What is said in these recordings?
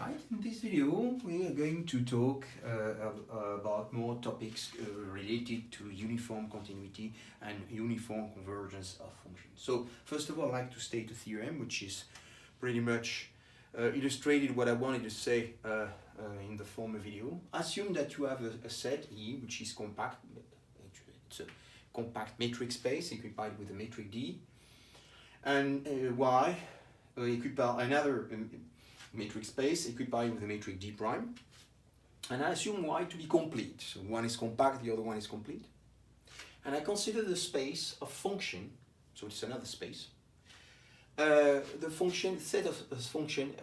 Alright, in this video we are going to talk about more topics related to uniform continuity and uniform convergence of functions. So first of all, I'd like to state a theorem which is pretty much illustrated what I wanted to say in the former video. Assume that you have a set E which is compact. It's a compact metric space occupied with a metric D, and Y occupied another metric space occupied with a metric D prime, and I assume Y to be complete. So one is compact, the other one is complete, and I consider the space of function, so it's another space, the function set of function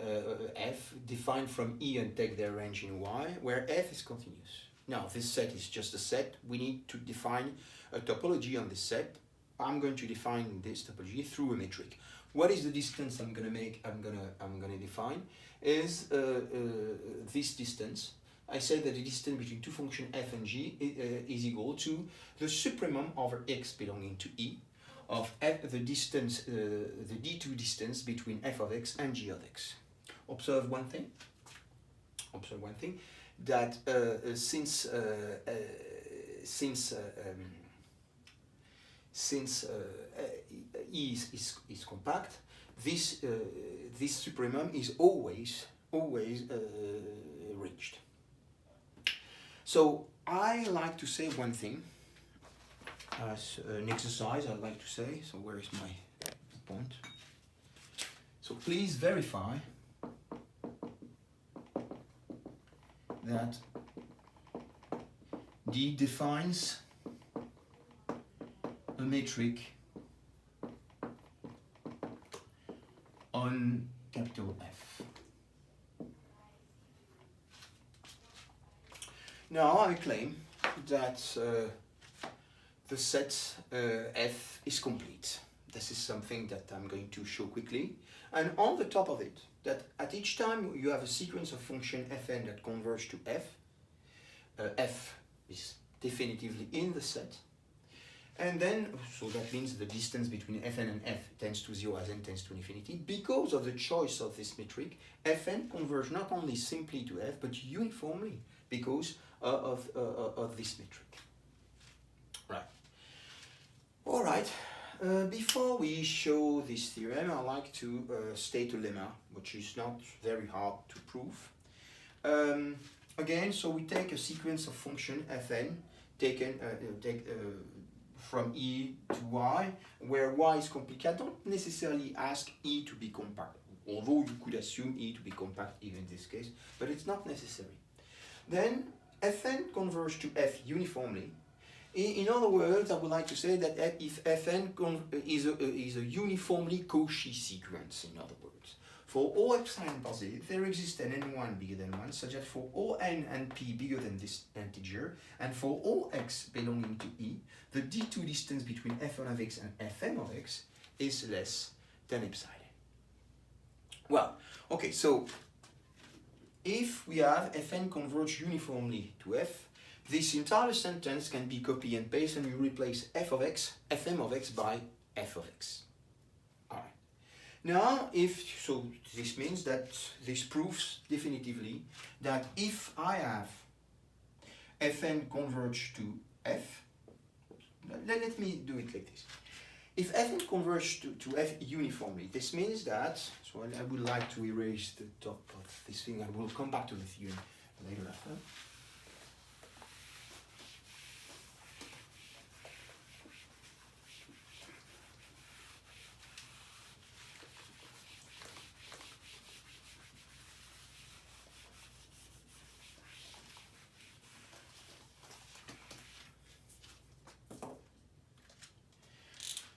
f defined from E and take their range in Y, where f is continuous. Now this set is just a set. We need to define a topology on this set. I'm going to define this topology through a metric. What is the distance I'm gonna define is this distance. I say that the distance between two functions f and g is equal to the supremum over x belonging to E of f, the distance, the d2 distance between f of x and g of x. Observe one thing, that since E is compact, this supremum is always reached. So I like to say one thing as an exercise. I'd like to say. So where is my point? So please verify that D defines a metric on capital F. Now I claim that the set F is complete. This is something that I'm going to show quickly. And on the top of it, that at each time you have a sequence of function Fn that converge to F, F is definitively in the set. And then, so that means the distance between Fn and F tends to 0 as n tends to infinity. Because of the choice of this metric, Fn converges not only simply to F, but uniformly because of this metric. Right. All right. Before we show this theorem, I'd like to state a lemma, which is not very hard to prove. Again, so we take a sequence of function Fn taken from E to Y, where Y is complete. I don't necessarily ask E to be compact, although you could assume E to be compact even in this case, but it's not necessary. Then Fn converges to F uniformly. In other words, I would like to say that if Fn is a uniformly Cauchy sequence, in other words, for all epsilon positive, there exists an n1 bigger than 1, such that for all n and p bigger than this integer, and for all x belonging to E, the d2 distance between f1 of x and fm of x is less than epsilon. Well, okay, so if we have Fn converge uniformly to F, this entire sentence can be copy and paste, and we replace f of x, fm of x by f of x. All right. Now, this means that this proves definitively that if I have Fn converge to F, let me do it like this. If Fn converge to F uniformly, this means that, so I would like to erase the top of this thing, and we'll come back to the theorem later after.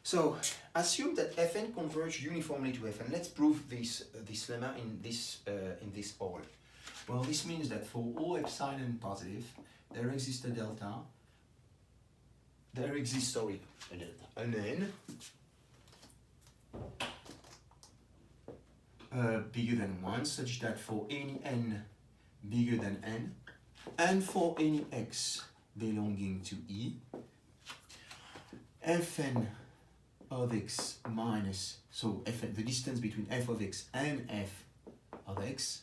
So assume that Fn converge uniformly to F, and let's prove this lemma in this all. Well, this means that for all epsilon positive, there exists a delta. There exists an n bigger than 1, such that for any n bigger than n, and for any x belonging to E, Fn of x minus, so f, the distance between f of x and f of x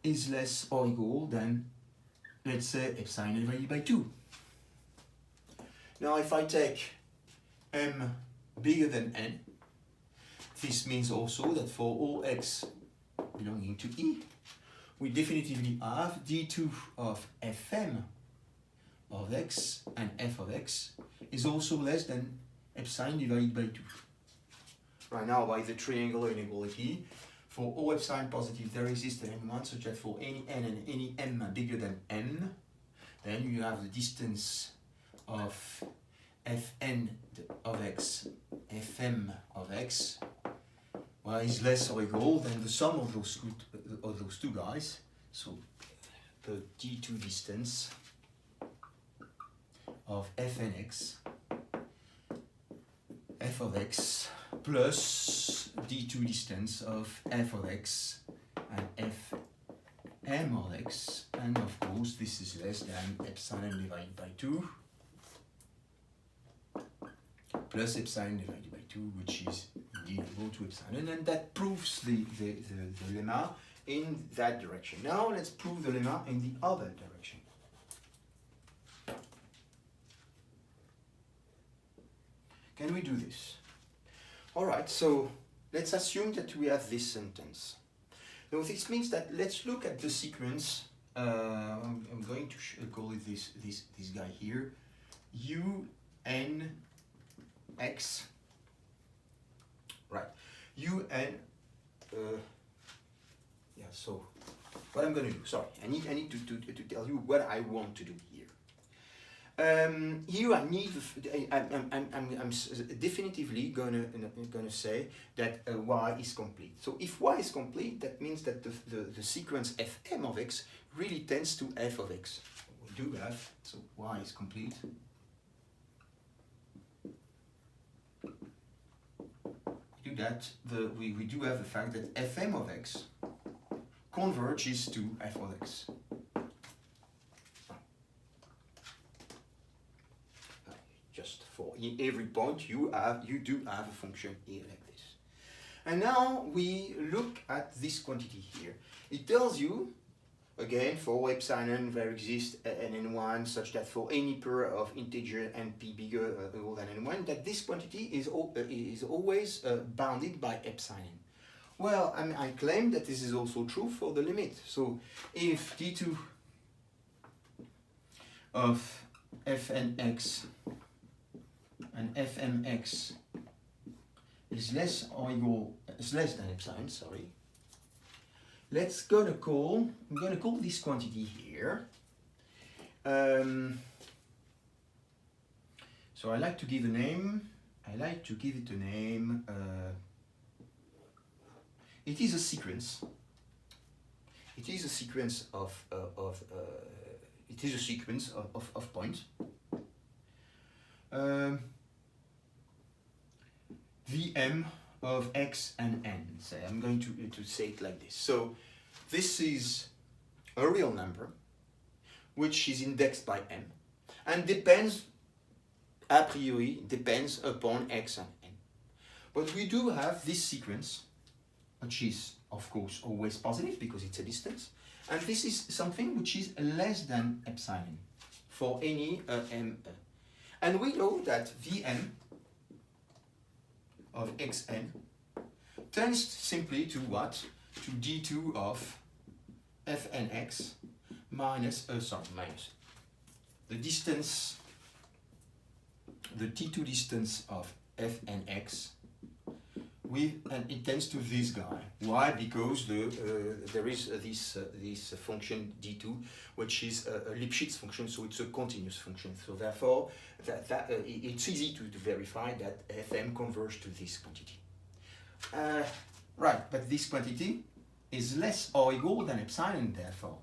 is less or equal than, let's say, epsilon divided by 2. Now if I take m bigger than n, this means also that for all x belonging to E, we definitively have d2 of fm of x and f of x is also less than epsilon divided by 2. Right now, by the triangular inequality, for all epsilon positive, there exists an n1 such that for any n and any m bigger than n, then you have the distance of fn of x, fm of x, well, is less or equal than the sum of those two guys. So the d2 distance of fnx, f of x, plus d2 distance of f of x and fm of x, and of course this is less than epsilon divided by 2 plus epsilon divided by 2, which is indeed equal to epsilon, and that proves the lemma in that direction. Now let's prove the lemma in the other direction. Can we do this? Alright, so let's assume that we have this sentence. Now this means that let's look at the sequence. I'm going to call it this guy here, u n x, right, u n, yeah, so what I'm going to do, sorry, I need to tell you what I want to do here. Here I need, I'm definitively gonna say that y is complete. So if y is complete, that means that the sequence fm of x really tends to f of x. We do have, so y is complete. Do that, we do have the fact that fm of x converges to f of x. Just for in every point you do have a function here like this. And now we look at this quantity here. It tells you, again, for epsilon there exists an n1 such that for any pair of integer np bigger or equal than n1, that this quantity is always bounded by epsilon. Well, I claim that this is also true for the limit. So if d2 of fnx and fmx is less than epsilon, sorry. I'm gonna call this quantity here. So I like to give a name. I like to give it a name. It is a sequence. It is a sequence of points. Vm of x and n. Say I'm going to say it like this. So this is a real number which is indexed by m and depends upon x and n. But we do have this sequence, which is of course always positive because it's a distance, and this is something which is less than epsilon for any m. And we know that Vm of xn tends simply to what? To d2 of fnx minus the distance, the t2 distance of fnx and it tends to this guy. Why? Because there is this function d2, which is a Lipschitz function, so it's a continuous function. So therefore, it's easy to verify that fm converges to this quantity. Right, but this quantity is less or equal than epsilon, therefore.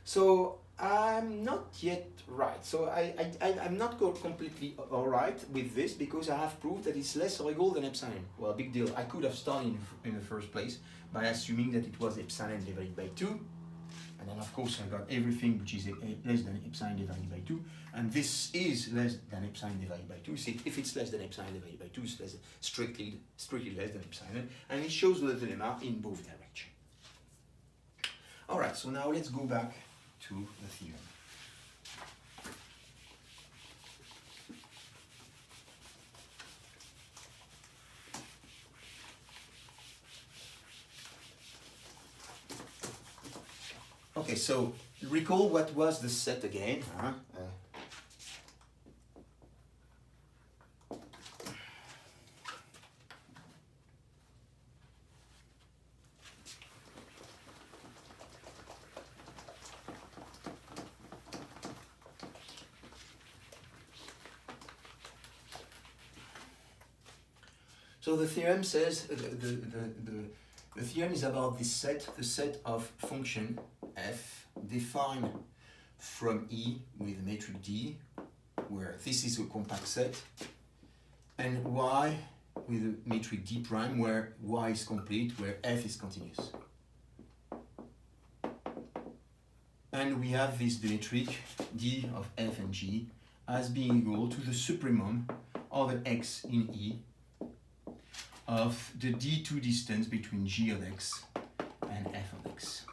So I'm not yet right. So I'm not completely all right with this because I have proved that it's less or equal than epsilon. Well, big deal. I could have started in the first place by assuming that it was epsilon divided by 2. And then of course I got everything which is less than epsilon divided by 2, and this is less than epsilon divided by 2. See, if it's less than epsilon divided by 2, it's strictly less than epsilon, and it shows the lemma in both directions. Alright, so now let's go back to the theorem. Okay, so recall what was the set again. So the theorem says, the theorem is about this set, the set of function f defined from E with metric D, where this is a compact set, and Y with a metric D prime, where Y is complete, where F is continuous. And we have this metric D of F and G as being equal to the supremum of the X in E of the D2 distance between G of X and F of X.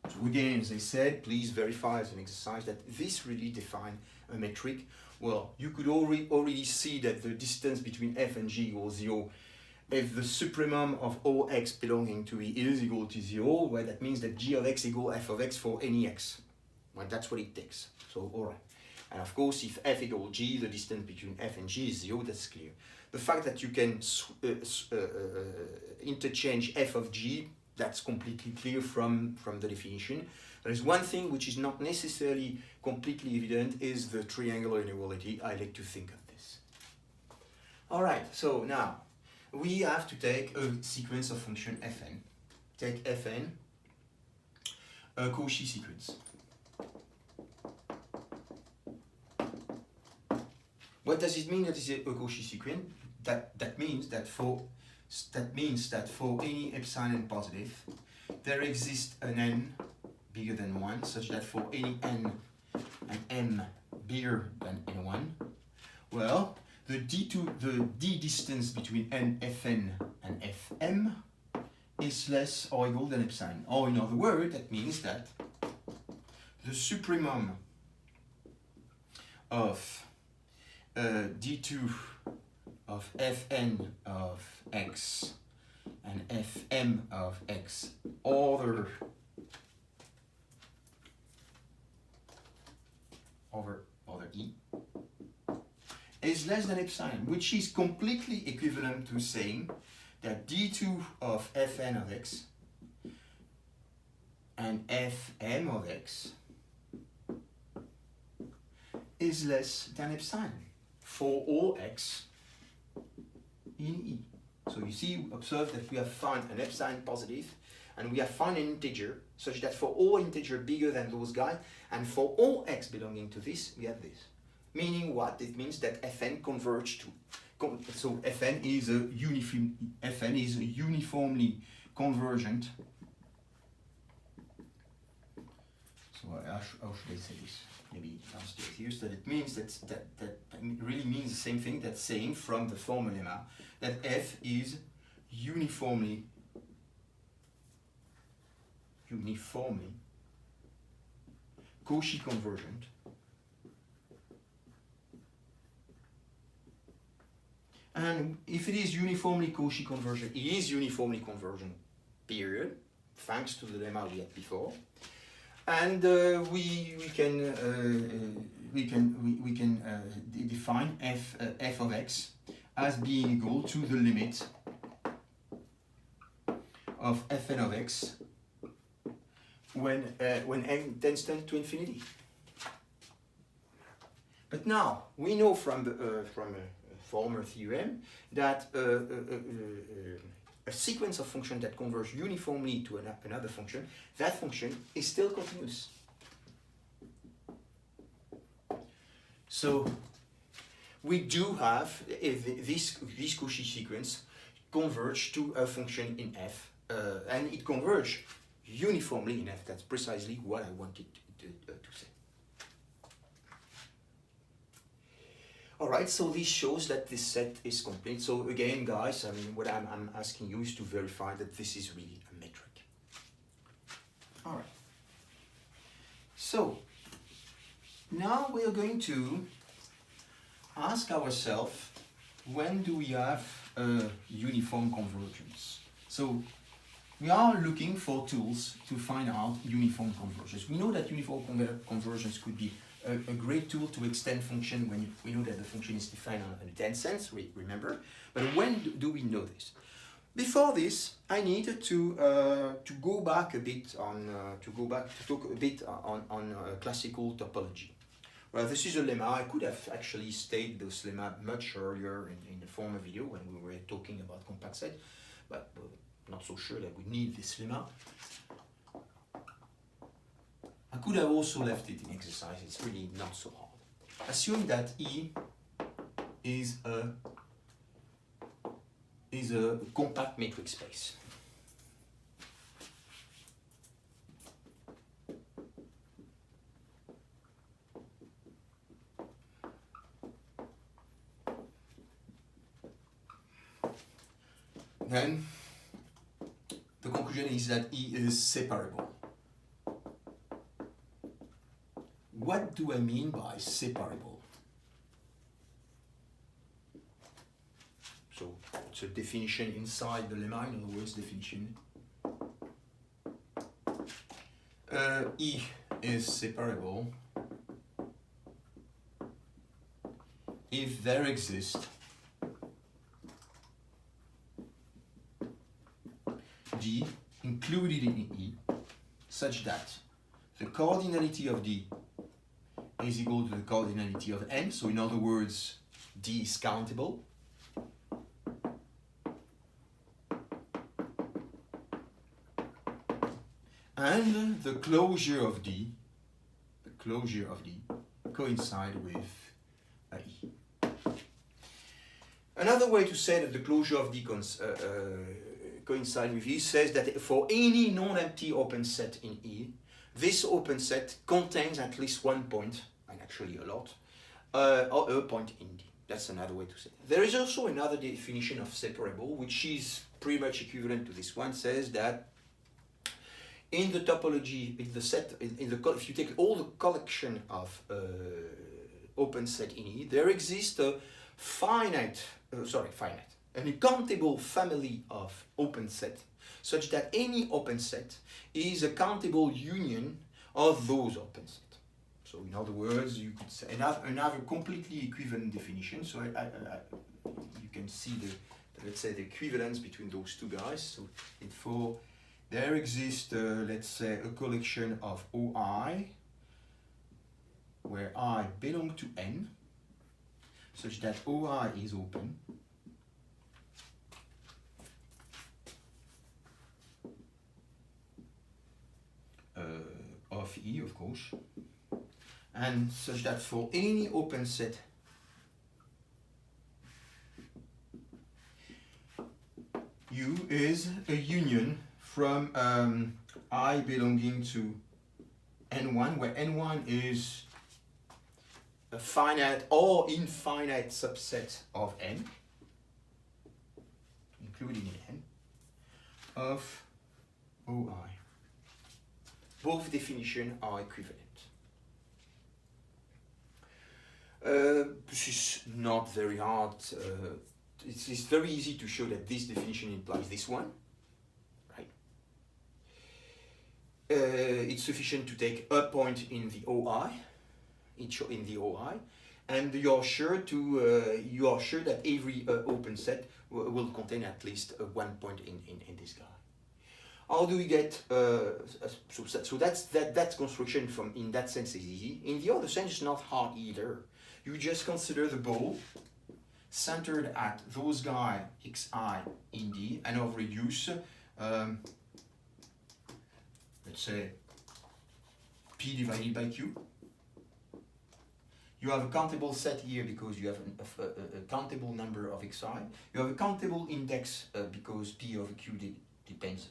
So again, as I said, please verify as an exercise that this really defines a metric. Well, you could already see that the distance between F and G equals 0 if the supremum of all X belonging to E is equal to 0, well, that means that G of X equals F of X for any X. Well, that's what it takes. So, alright. And of course, if F equals G, the distance between F and G is 0, that's clear. The fact that you can interchange F of G, that's completely clear from the definition. There is one thing which is not necessarily completely evident, is the triangular inequality. I like to think of this. Alright, so now we have to take a sequence of function Fn. Take Fn, a Cauchy sequence. What does it mean that is a Cauchy sequence? That means that for any epsilon positive, there exists an n bigger than 1, such that for any n and m bigger than n1, well, the d distance between Fn and Fm is less or equal than epsilon. Or in other words, that means that the supremum of d2 of Fn of x and Fm of x over E is less than epsilon, which is completely equivalent to saying that d2 of Fn of x and Fm of x is less than epsilon for all x in E. So you see, observe that we have found an epsilon positive, and we have found an integer such that for all integer bigger than those guys, and for all x belonging to this, we have this. Meaning what? It means that Fn converge to. So Fn is a uniformly convergent. So how should I say this? Maybe downstairs here. So that means that really means the same thing. That's saying from the formal lemma that F is uniformly Cauchy convergent and if it is uniformly Cauchy convergent, it is uniformly convergent, period, thanks to the lemma we had before. And we can define f of x as being equal to the limit of Fn of x when n tends to infinity. But now we know from a former theorem that a sequence of functions that converge uniformly to another function, that function is still continuous. So we do have this Cauchy sequence converge to a function in f, and it converge uniformly in F. That's precisely what I wanted to say. Alright, so this shows that this set is complete. So again, guys, I mean, what I'm asking you is to verify that this is really a metric. Alright. So, now we are going to ask ourselves, when do we have a uniform convergence? So, we are looking for tools to find out uniform convergence. We know that uniform convergence could be a great tool to extend function when we know that the function is defined on a dense sense, remember. But when do we know this? Before this, I needed to go back a bit on to talk a bit on classical topology. Well, this is a lemma. I could have actually stated this lemma much earlier in the former video when we were talking about compact set, but not so sure that we need this lemma. I could have also left it in exercise. It's really not so hard. Assume that E is a compact metric space. Then the conclusion is that E is separable. What do I mean by separable? So it's a definition inside the lemma, in other words, definition. E is separable if there exists D included in E such that the cardinality of D is equal to the cardinality of N. So in other words, D is countable. And the closure of D coincide with E. Another way to say that the closure of D coincide with E says that for any non-empty open set in E, this open set contains at least one point, and actually a lot, or a point in D. That's another way to say it. There is also another definition of separable, which is pretty much equivalent to this one, says that in the topology, in the set, if you take all the collection of open set in E, there exists a an countable family of open set, such that any open set is a countable union of those open sets. So in other words, you could say another completely equivalent definition. So you can see let's say the equivalence between those two guys. So there exists, let's say, a collection of OI, where I belong to N, such that OI is open. Of E, of course, and such that for any open set U is a union from I belonging to N1, where N1 is a finite or infinite subset of N, including N, of OI. Both definitions are equivalent. This is not very hard. It's very easy to show that this definition implies this one, right? It's sufficient to take a point in the OI, and you are sure that every open set will contain at least one point in this guy. How do we get so that's construction from in that sense is easy. In the other sense, it's not hard either. You just consider the ball centered at those guy xi in D, and of reduce let's say P divided by Q. You have a countable set here because you have a countable number of xi. You have a countable index because P over Q depends,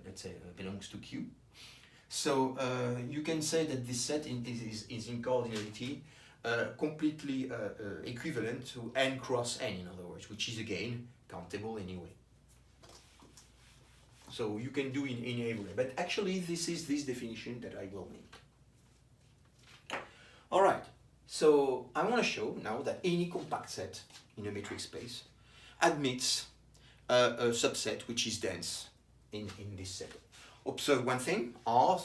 let's say, belongs to Q. So you can say that this set is in cardinality completely equivalent to n cross n, in other words, which is again countable anyway. So you can do in any way, but actually this is this definition that I will make. All right, so I want to show now that any compact set in a metric space admits a subset which is dense in this set. Observe one thing: R,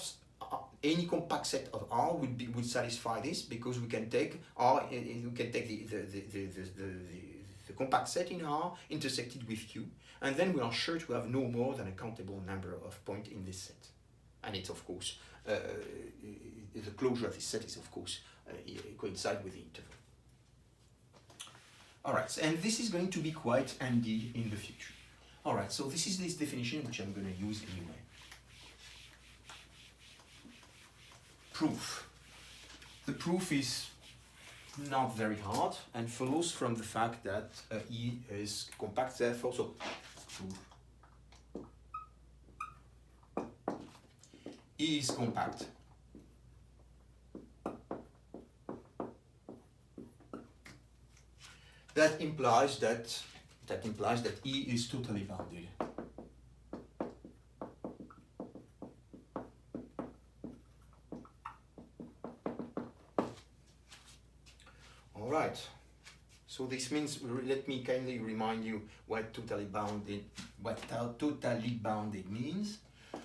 any compact set of R would satisfy this, because we can take R, we can take the compact set in R intersected with Q, and then we are sure to have no more than a countable number of points in this set. And it's of course the closure of this set is of course coincide with the interval. All right, so, and this is going to be quite handy in the future. All right, so this is this definition which I'm going to use anyway. Proof. The proof is not very hard and follows from the fact that E is compact, therefore, so proof. E is compact. That implies that E is totally bounded. All right. So this means, let me kindly remind you what totally bounded means.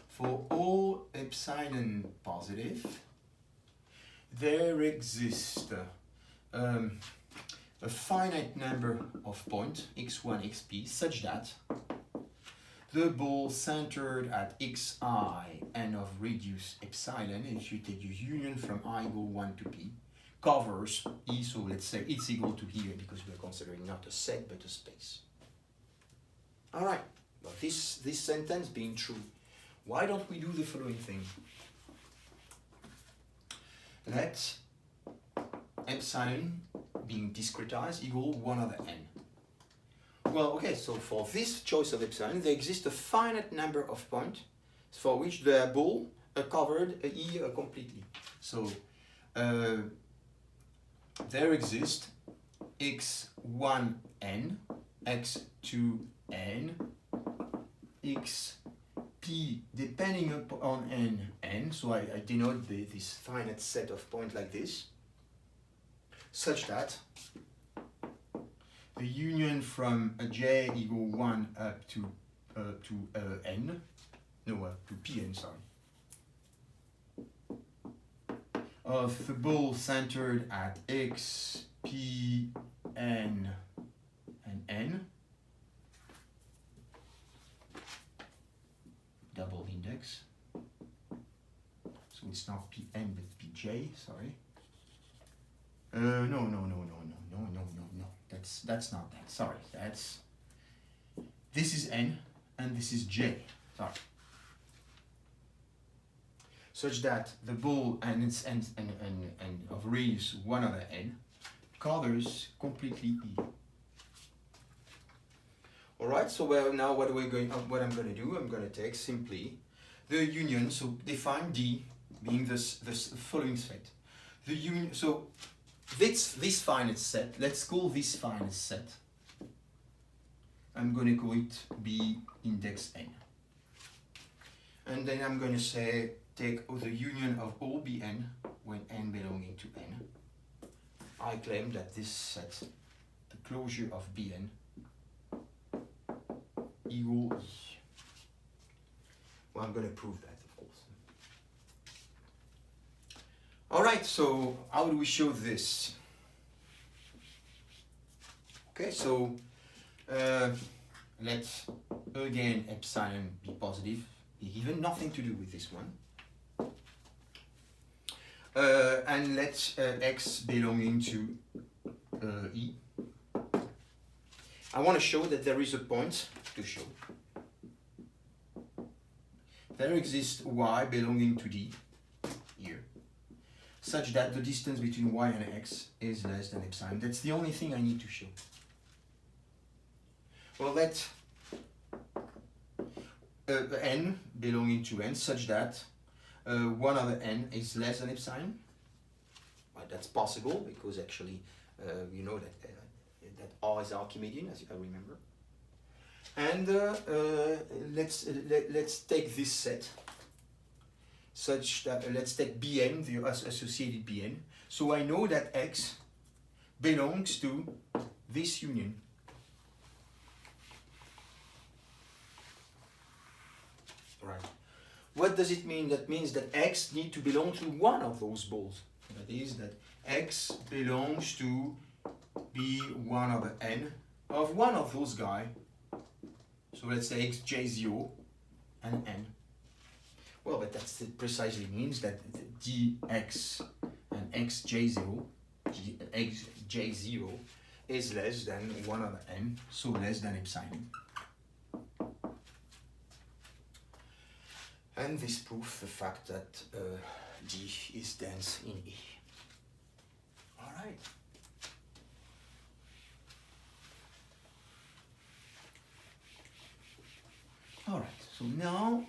For all epsilon positive, there exists a finite number of points, x1, xp, such that the ball centered at xi and of radius epsilon, if you take a union from I equal 1 to p, covers E, so let's say it's equal to here because we're considering not a set but a space. All right, well, this sentence being true, why don't we do the following thing? Let epsilon being discretized equal 1 over n. Well, okay, so for this choice of epsilon, there exists a finite number of points for which the ball covered E completely. So there exist x1n, x2n, xp depending upon n, so I denote this finite set of points like this, such that the union from j equal 1 up to n, no, up to pn, sorry, of the ball centered at x, p, n, and n, double index, so it's not pn but pj, sorry. No, that's not that, sorry, this is n and this is j, sorry. Such that the ball and its and of radius 1 over n covers completely E. All right, so now what I'm going to do, I'm going to take simply the union, so define D being this following set. The union, so this finite set, let's call this finite set, I'm going to call it B index n. And then I'm going to say, take the union of all Bn when n belonging to n. I claim that this set, the closure of Bn, equal E. Well, I'm going to prove that, of course. All right, so how do we show this? Okay, so let's again epsilon be positive, be given, nothing to do with this one. And let x belonging to E. I want to show that there is a point to show. There exists y belonging to D here, such that the distance between y and x is less than epsilon. That's the only thing I need to show. Well, let n belonging to n such that 1 over n is less than epsilon. Well, that's possible because actually you know that that R is Archimedean, as I remember. And let's take this set such that let's take Bn, the associated Bn. So I know that X belongs to this union. Right. What does it mean? That means that X needs to belong to one of those balls. That is that X belongs to B1 over n of one of those guys. So let's say xj0 and n. Well, but that precisely means that dx and xj0, xj0 is less than 1 over n, so less than epsilon. And this proves the fact that D is dense in E. All right. All right, so now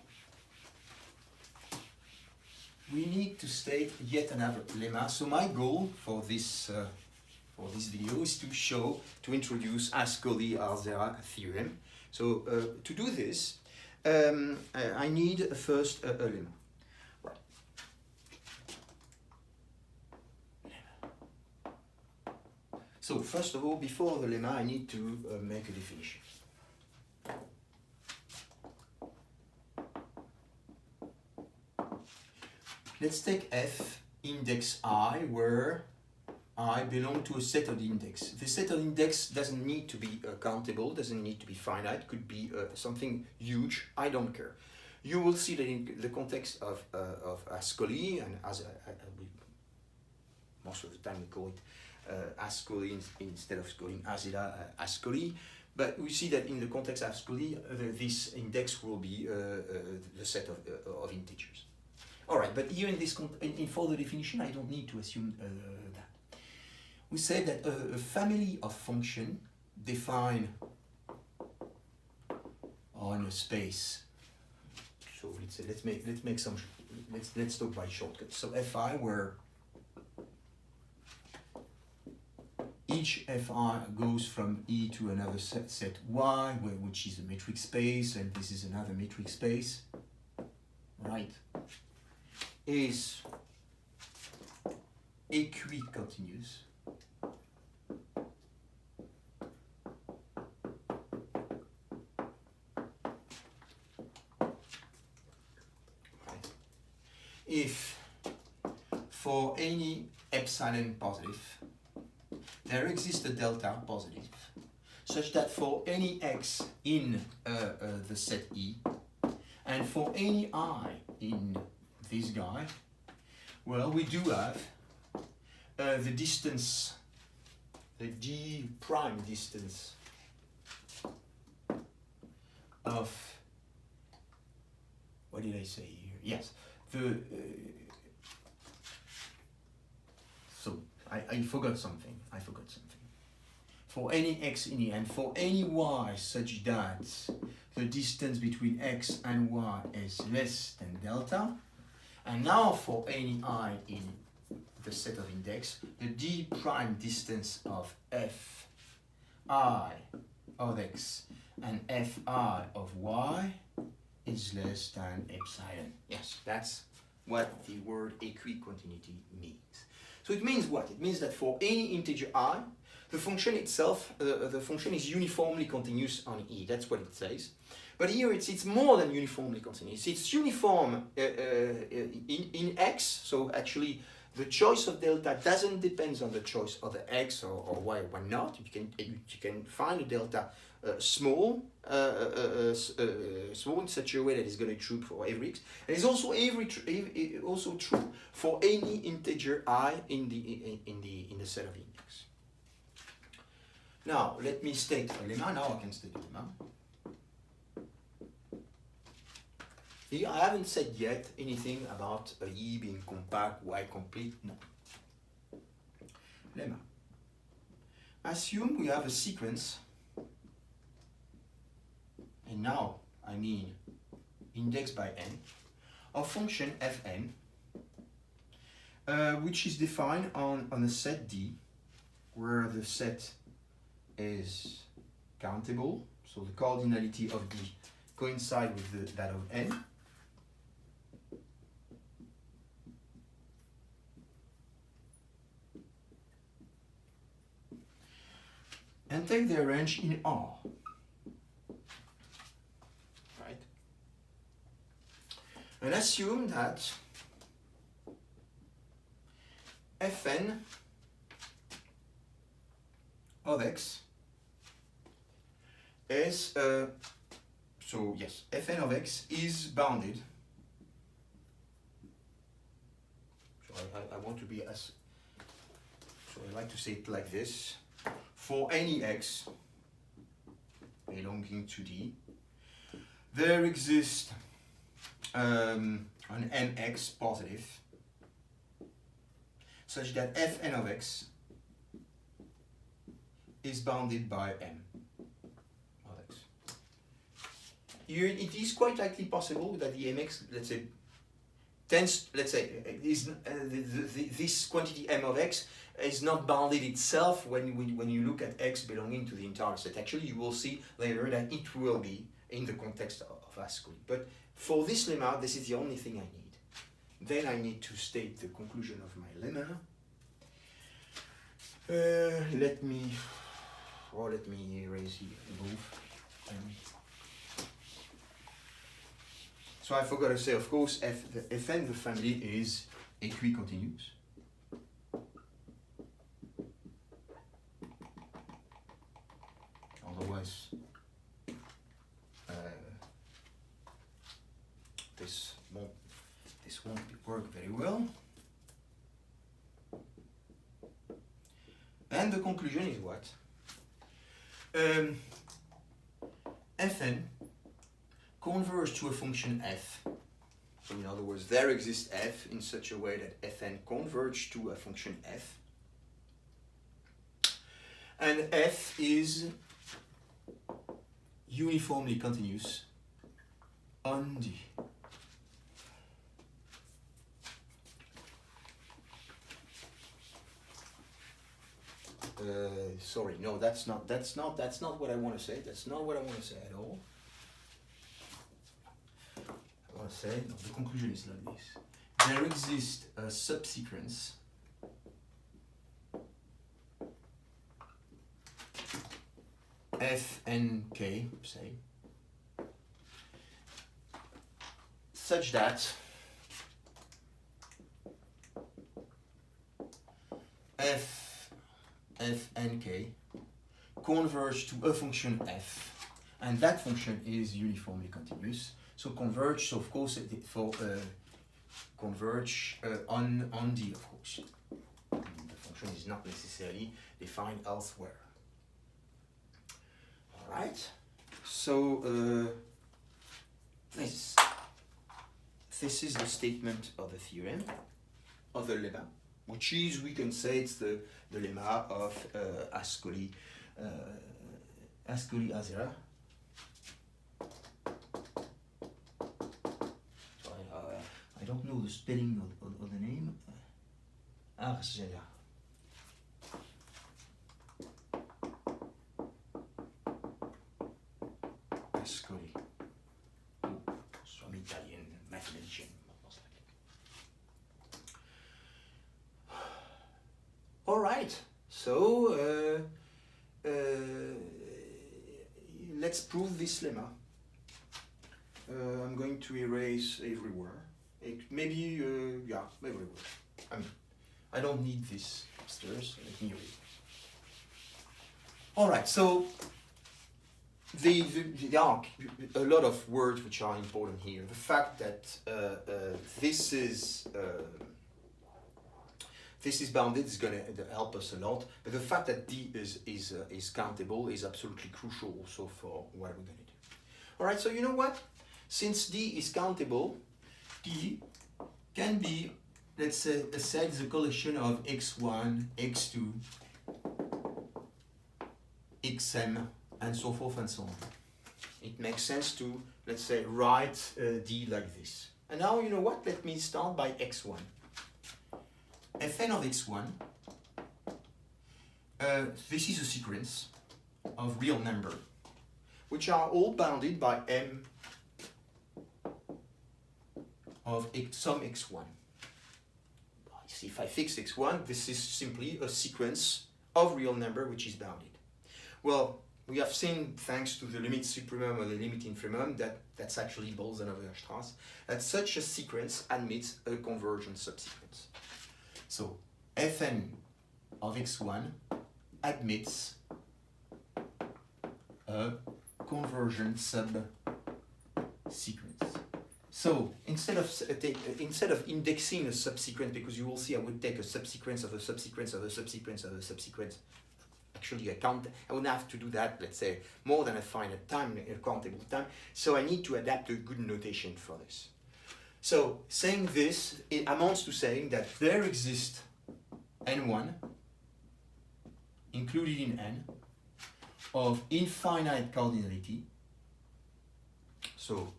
we need to state yet another lemma. So my goal for this video is to introduce Ascoli-Arzera theorem. So to do this, I need first a lemma. Right. So first of all, before the lemma, I need to make a definition. Let's take F index I, where I belong to a set of index. The set of index doesn't need to be countable, doesn't need to be finite, could be something huge, I don't care. You will see that in the context of Ascoli, and as most of the time we call it Ascoli instead of calling Ascoli, but we see that in the context of Ascoli, this index will be the set of integers. All right, but here in this in further definition, I don't need to assume that. We say that a family of function defined on a space. So let's talk by shortcuts. So Fi, where each Fi goes from E to another set Y, which is a metric space, and this is another metric space, right? Is equicontinuous. If for any epsilon positive, there exists a delta positive, such that for any x in the set E, and for any I in this guy, well, we do have the distance, the d prime distance of, what did I say here? Yes, the, so I forgot something, For any x in E and for any y such that the distance between x and y is less than delta, and now for any I in the set of index, the d prime distance of f I of x and f I of y is less than epsilon. Yes, that's what the word equicontinuity means. So it means what? It means that for any integer I, the function itself, the function is uniformly continuous on E. That's what it says. But here it's more than uniformly continuous. It's uniform in X. So actually, the choice of delta doesn't depend on the choice of the X or Y or not. You can find a delta small in such a way that it's going to be true for every X. And it's also also true for any integer I in the set of index. Now let me state a lemma. Now I can state a lemma. Here, I haven't said yet anything about E being compact, Y complete, no. Lemma. Assume we have a sequence, and now I mean indexed by n, of function fn, which is defined on a set D, where the set is countable, so the cardinality of D coincide with that of n. And take their range in R. Right? And assume that Fn of x is, so yes, Fn of x is bounded. So I want to be as, so I like to say it like this. For any x belonging to D, there exists an mx positive such that Fn of x is bounded by m of x. Here it is quite likely possible that the mx, let's say, tends, let's say, is this quantity m of x is not bounded itself when you look at x belonging to the entire set. Actually, you will see later that it will be in the context of Ascoli. But for this lemma, this is the only thing I need. Then I need to state the conclusion of my lemma. Let me erase here both. So I forgot to say, of course, Fn, the family, is equicontinuous. Otherwise, this won't work very well. And the conclusion is what? Fn converges to a function f. So in other words, there exists f in such a way that Fn converges to a function f. And f is uniformly continuous on D. Sorry, no, that's not what I want to say. That's not what I want to say at all. I want to say, no, the conclusion is like this. There exists a subsequence f and k, say, such that f and k converge to a function f, and that function is uniformly continuous. So converge, so of course, converge on D, of course. The function is not necessarily defined elsewhere. All right. So this is the statement of the theorem of the lemma, which is, we can say, it's the lemma of Ascoli Azera. So I don't know the spelling of the name. Azera. Ascoli. Some Italian mathematician. All right, so let's prove this lemma. I'm going to erase everywhere. Maybe, yeah, everywhere. I mean, I don't need this upstairs. Let me erase. All right, so there are a lot of words which are important here. The fact that this is bounded is going to help us a lot, but the fact that D is countable is absolutely crucial also for what we're going to do. All right, so you know what? Since D is countable, D can be, let's say, a set is a collection of x1, x2, xm, and so forth and so on. it makes sense to, let's say, write D like this. And now, you know what? Let me start by x1. Fn of x1, this is a sequence of real numbers, which are all bounded by m of some x1. If I fix x1, this is simply a sequence of real number which is bounded. Well, we have seen, thanks to the limit supremum or the limit infimum, that that's actually Bolzano-Weierstrass, that such a sequence admits a convergent subsequence. So Fn of x1 admits a convergent subsequence. So instead of indexing a subsequence, because you will see I would take a subsequence of a subsequence of a subsequence of a subsequence. Actually, I wouldn't have to do that, let's say, more than a finite time, a countable time. So I need to adapt a good notation for this. So saying this, it amounts to saying that there exists n1 included in n of infinite cardinality. So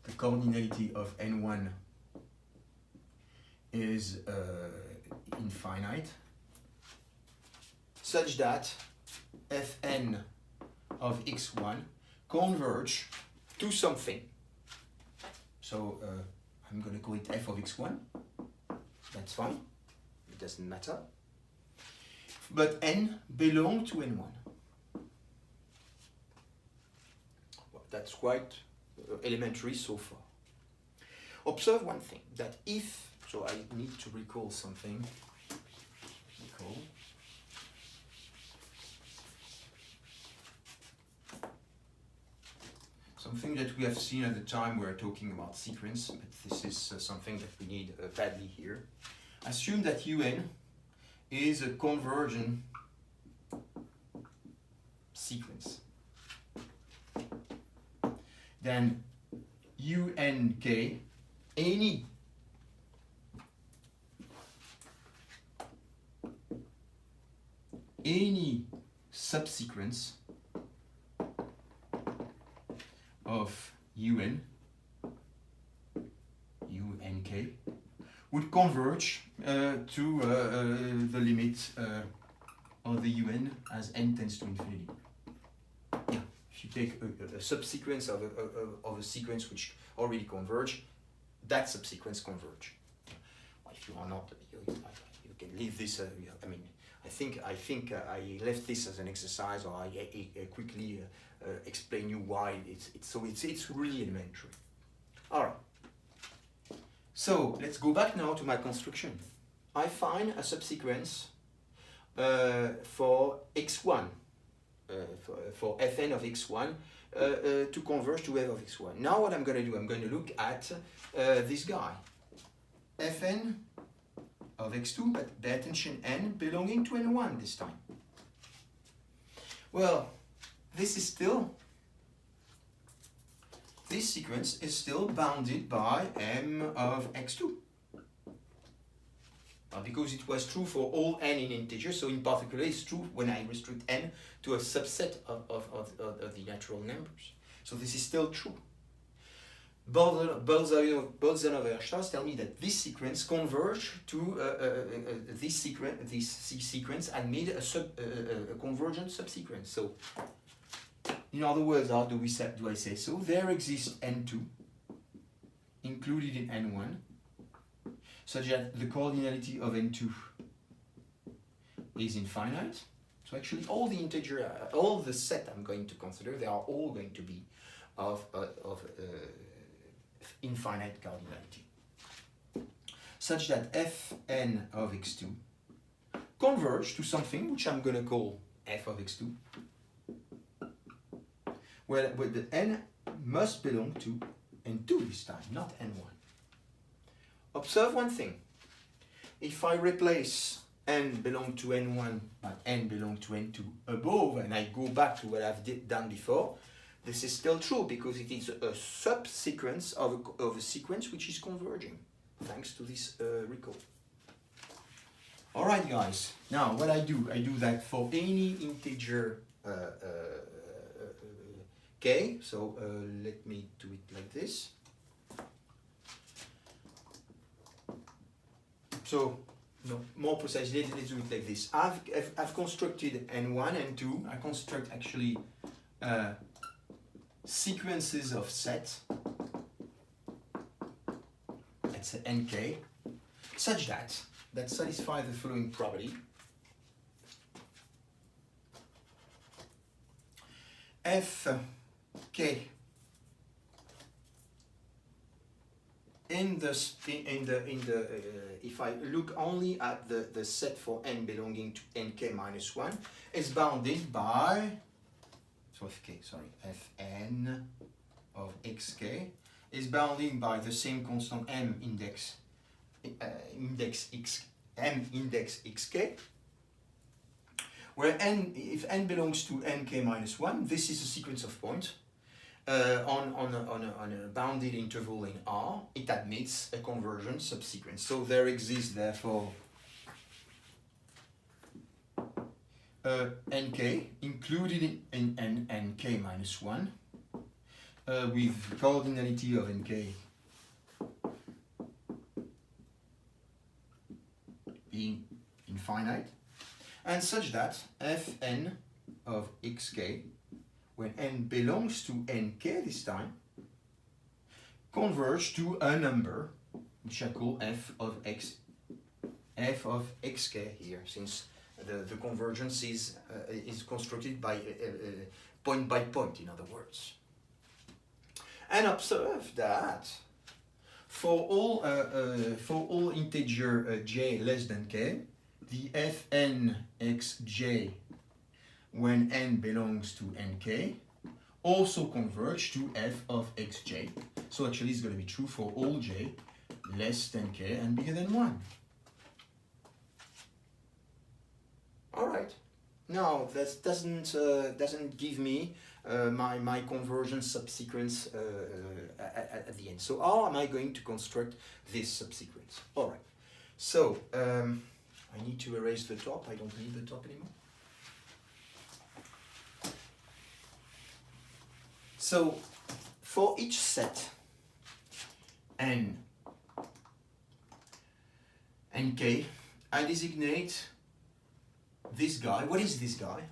the cardinality of n1 is infinite, such that Fn of x1 converge to something. So I'm going to call it f of x1. That's fine. It doesn't matter. But n belong to n1. Well, that's quite elementary so far. Observe one thing, that if, so I need to recall something. Recall. Something that we have seen at the time we were talking about sequence, but this is something that we need badly here. Assume that un is a convergent sequence. Then unk, any subsequence of unk would converge to the limit of the un as n tends to infinity. Yeah. If you take a subsequence of a sequence which already converge, that subsequence converge. If you are not, you can leave this. I mean, I think I left this as an exercise, or I quickly explain you why it's really elementary. All right. So let's go back now to my construction. I find a subsequence for x1, for Fn of x1 to converge to f of x1. Now what I'm going to do, I'm going to look at this guy, Fn of x2, but pay attention, n belonging to n1 this time. Well, this sequence is still bounded by m of x2. Because it was true for all n in integers, so in particular it's true when I restrict n to a subset of the natural numbers. So this is still true. Bolzano-Weierstrass tell me that this sequence converge to this sequence and made a convergent subsequence. So, in other words, how do I say so? There exists n2 included in n1, such that the cardinality of n2 is infinite. So actually, all the integer, all the set I'm going to consider, they are all going to be of infinite cardinality, such that Fn of x2 converge to something which I'm going to call f of x2, where the n must belong to n2 this time, not n1. Observe one thing. If I replace n belong to n1 by n belong to n2 above, and I go back to what I've done before, this is still true because it is a subsequence of a sequence which is converging, thanks to this recall. All right, guys. Now, what I do that for any integer k. So let me do it like this. So no, more precisely, let's do it like this. I've constructed n1 and 2. I construct actually sequences of set, let's say nk, such that satisfy the following property. Fk if I look only at the set for n belonging to nk minus 1, is bounded by, so fn of xk is bounded by the same constant m index xk, where if n belongs to nk minus 1, this is a sequence of points on a bounded interval in R. It admits a convergent subsequence. So there exists therefore nk included in nk minus 1 with cardinality of nk being infinite, and such that fn of xk, when n belongs to nk this time, converge to a number which I call f of xk here, since the convergence is constructed by point, in other words. And observe that for all integer j less than k, the fn xj when n belongs to nk also converge to f of xj. So actually it's going to be true for all j less than k and bigger than 1. All right. Now that doesn't give me my convergence subsequence at the end. So how am I going to construct this subsequence? All right. So I need to erase the top. I don't need the top anymore. So for each set n and k, I designate this guy. What is this guy?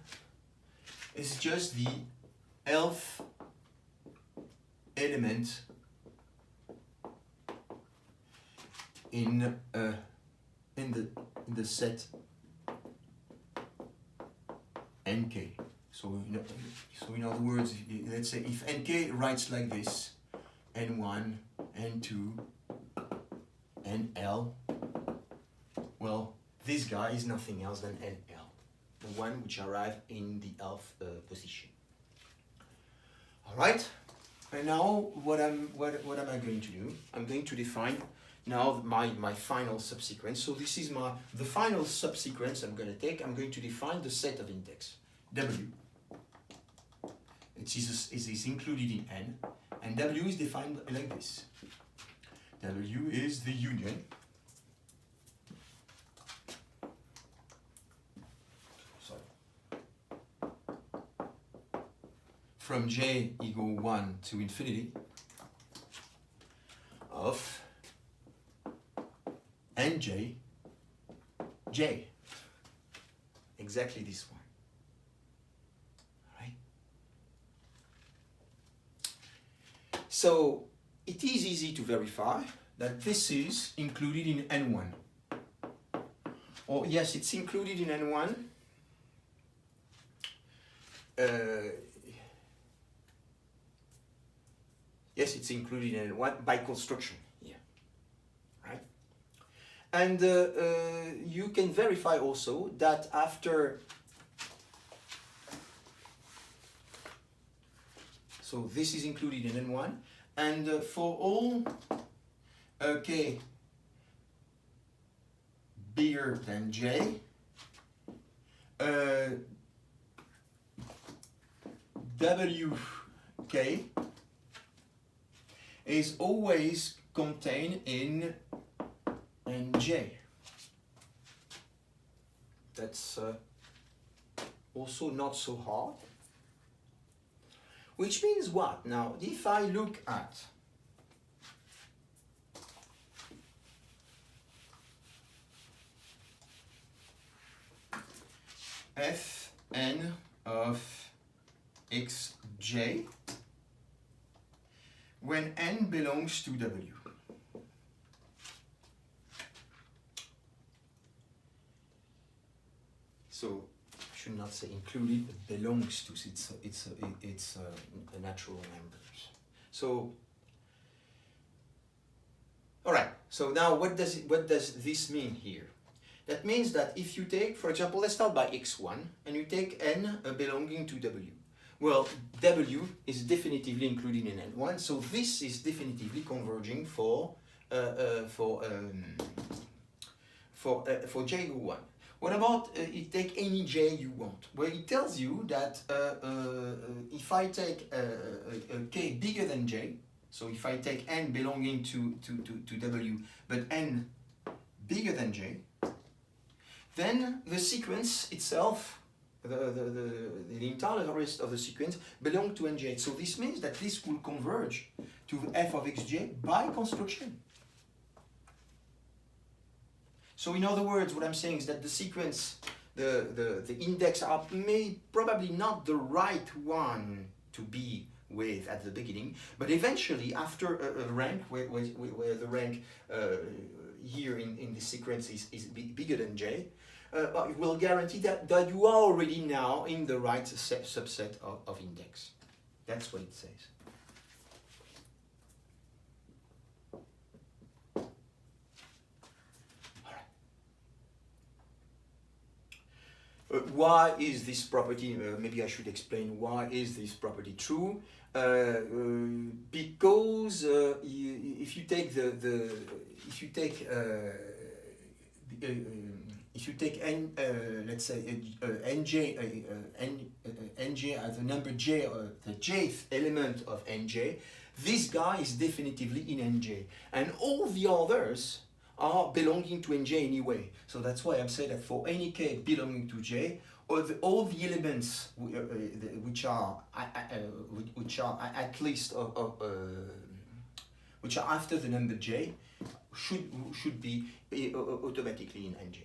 It's just the nth element in the set nk. So in other words, let's say if nk writes like this, n1, n2, nl, well, this guy is nothing else than nl, the one which arrived in the nth position. All right. And now what am I going to do? I'm going to define now my final subsequence. So this is the final subsequence I'm going to take. I'm going to define the set of index w. It is included in n, and w is defined like this. W is the union from j equal 1 to infinity of nj j. Exactly this one. Right? So it is easy to verify that this is included in n1. Or yes, it's included in n1. Yes, it's included in n1 by construction here, right? And you can verify also that after, so this is included in n1, and for all k bigger than j, wk is always contained in nj. That's also not so hard. Which means what? Now, if I look at Fn of xj when n belongs to W. So should not say included, but belongs to. It's a natural numbers. So all right. So now what does this mean here? That means that if you take, for example, let's start by x1 and you take n belonging to W. Well, W is definitively included in n1, so this is definitively converging for J1. What about you take any J you want? Well, it tells you that if I take K bigger than J, so if I take n belonging to W, but n bigger than J, then the sequence itself, the entire rest of the sequence belong to nj. So this means that this will converge to f of xj by construction. So in other words, what I'm saying is that the sequence, the index are probably not the right one to be with at the beginning, but eventually after a rank where the rank here in the sequence is bigger than j, it will guarantee that you are already now in the right subset of index. That's what it says. Why is this property, maybe I should explain why is this property true? Because if you take n, let's say nj as the number j, the jth element of nj, this guy is definitively in nj, and all the others are belonging to nj anyway. So that's why I'm saying that for any k belonging to j, all the elements which are at least which are after the number j should be automatically in nj.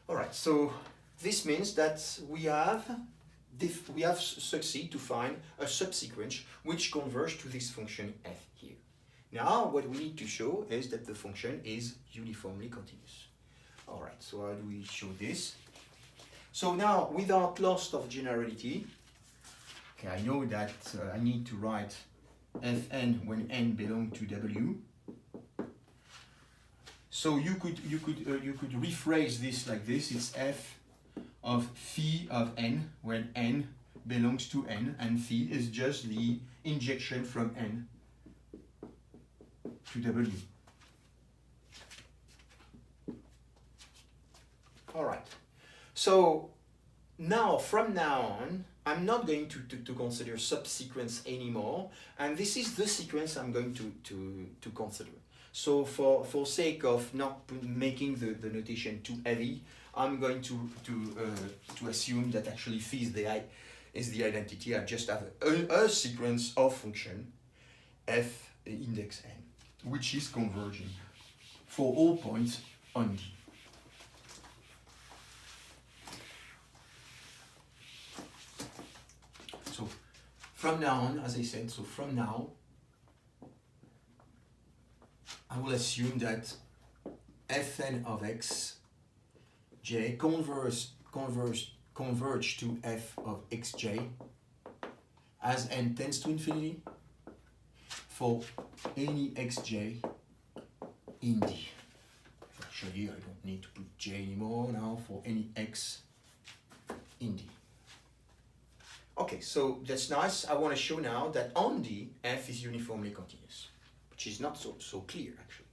All right. So this means that we have succeed to find a subsequence which converges to this function f here. Now, what we need to show is that the function is uniformly continuous. All right, so how do we show this? So now, without loss of generality, okay, I know that I need to write Fn when n belongs to W. So you could rephrase this like this. It's f of phi of n when n belongs to n, and phi is just the injection from n to W. All right. So now, from now on, I'm not going to consider subsequence anymore, and this is the sequence I'm going to consider. So for sake of not making the notation too heavy, I'm going to assume that actually phi is the identity. I just have a sequence of function f index n, which is converging for all points on D. So from now on, as I said, so from now, I will assume that Fn of x j converge to f of xj as n tends to infinity for any xj in D. Actually, I don't need to put j anymore now for any x in D. Okay, so that's nice. I want to show now that on D, f is uniformly continuous, which is not so clear actually.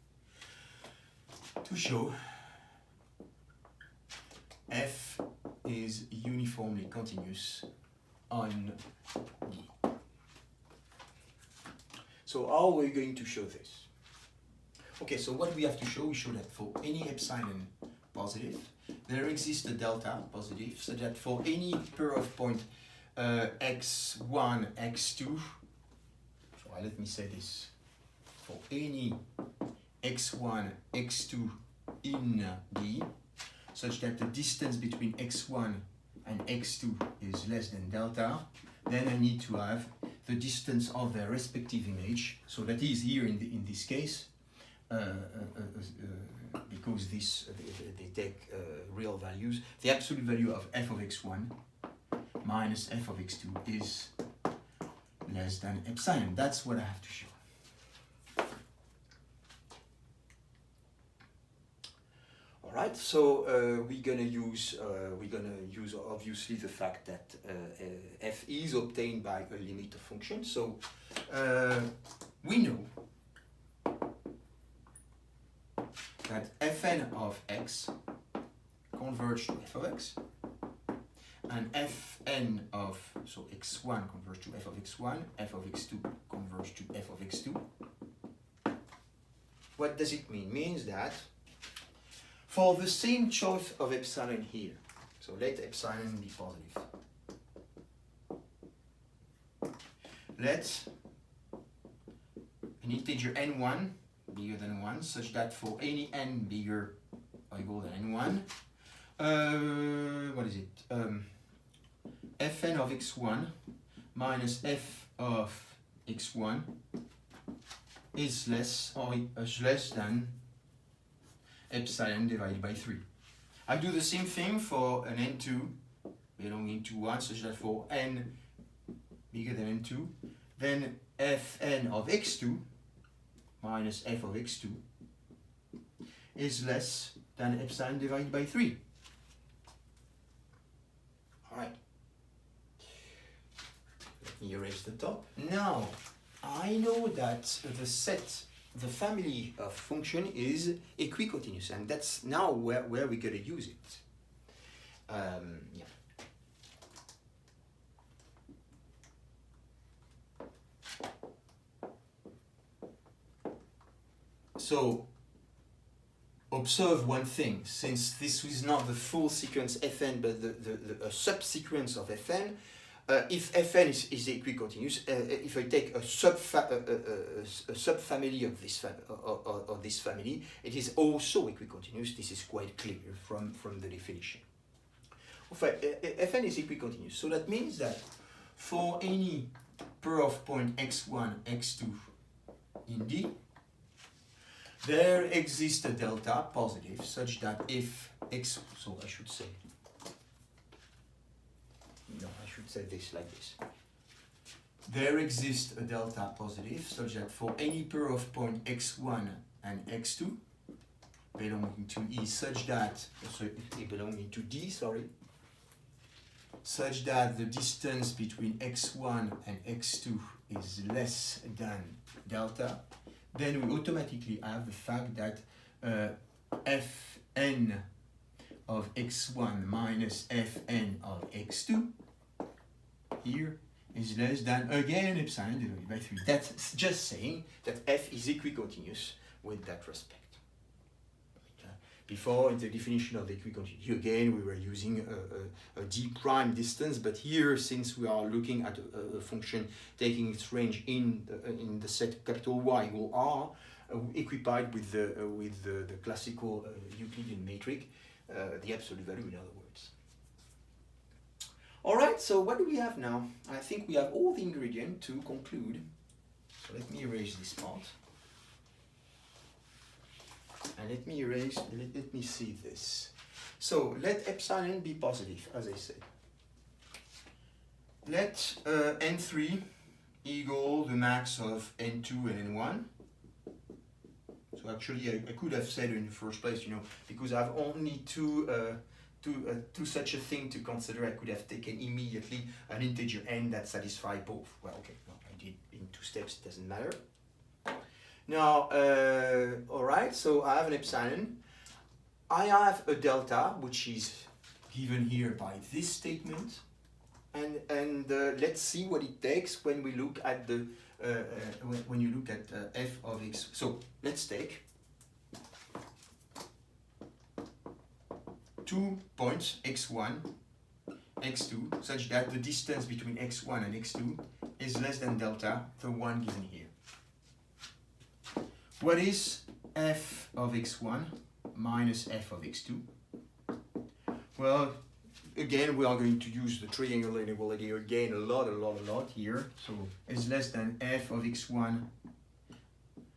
To show f is uniformly continuous on D. So how are we going to show this? Okay, so what we have to show, we show that for any epsilon positive, there exists a delta positive, so that for any pair of point x1, x2, so let me say this, for any x1, x2 in D, such that the distance between x1 and x2 is less than delta, then I need to have the distance of their respective image. So that is here in this case, because they take real values. The absolute value of f of x1 minus f of x2 is less than epsilon. That's what I have to show. All right, so we're gonna use obviously the fact that f is obtained by a limit of function. So we know that fn of x converges to f of x, and fn of, so x1 converges to f of x1, f of x2 converges to f of x2. What does it mean? It means that for the same choice of epsilon here, so let epsilon be positive, let an integer n1 bigger than 1, such that for any n bigger or equal than n1, what is it? Fn of x1 minus f of x1 is less than epsilon divided by 3. I do the same thing for an n2 belonging to 1, such that for n bigger than n2, then fn of x2 minus f of x2 is less than epsilon divided by 3. All right. Let me erase the top. Now, I know that the family of function is equicotinuous, and that's now where we're going to use it. Yeah. So observe one thing, since this is not the full sequence Fn, but a subsequence of Fn. If Fn is equicotinuous, if I take a subfamily of this family, it is also equicotinuous. This is quite clear from the definition. Fn is equicotinuous, so that means that for any pair of point x1, x2 in D, there exists a delta positive such that if x, so I should say this like this. There exists a delta positive such that for any pair of point x1 and x2 belonging to E such that, belonging to D, sorry, such that the distance between x1 and x2 is less than delta, then we automatically have the fact that fn of x1 minus fn of x2 here is less than, again, epsilon divided by 3. That's just saying that f is equicotinuous with that respect. Before, in the definition of the equicotinuity, again, we were using a d prime distance, but here, since we are looking at a function taking its range in the set capital Y equal R, equipied with the classical Euclidean metric, the absolute value, in other words. All right, so what do we have now? I think we have all the ingredients to conclude. So let me erase this part. And let me see this. So let epsilon be positive, as I said. Let n3 equal the max of n2 and n1. So actually, I could have said in the first place, because I have only two such a thing to consider, I could have taken immediately an integer n that satisfies both. Well, okay, no, I did in 2 steps, it doesn't matter. Now, all right, so I have an epsilon. I have a delta, which is given here by this statement. And let's see what it takes when we look at the when you look at f of x. So let's take 2 points x1 x2 such that the distance between x1 and x2 is less than delta, the one given here. What is f of x1 minus f of x2? Well, again, we are going to use the triangular inequality again a lot here. So it's less than f of x1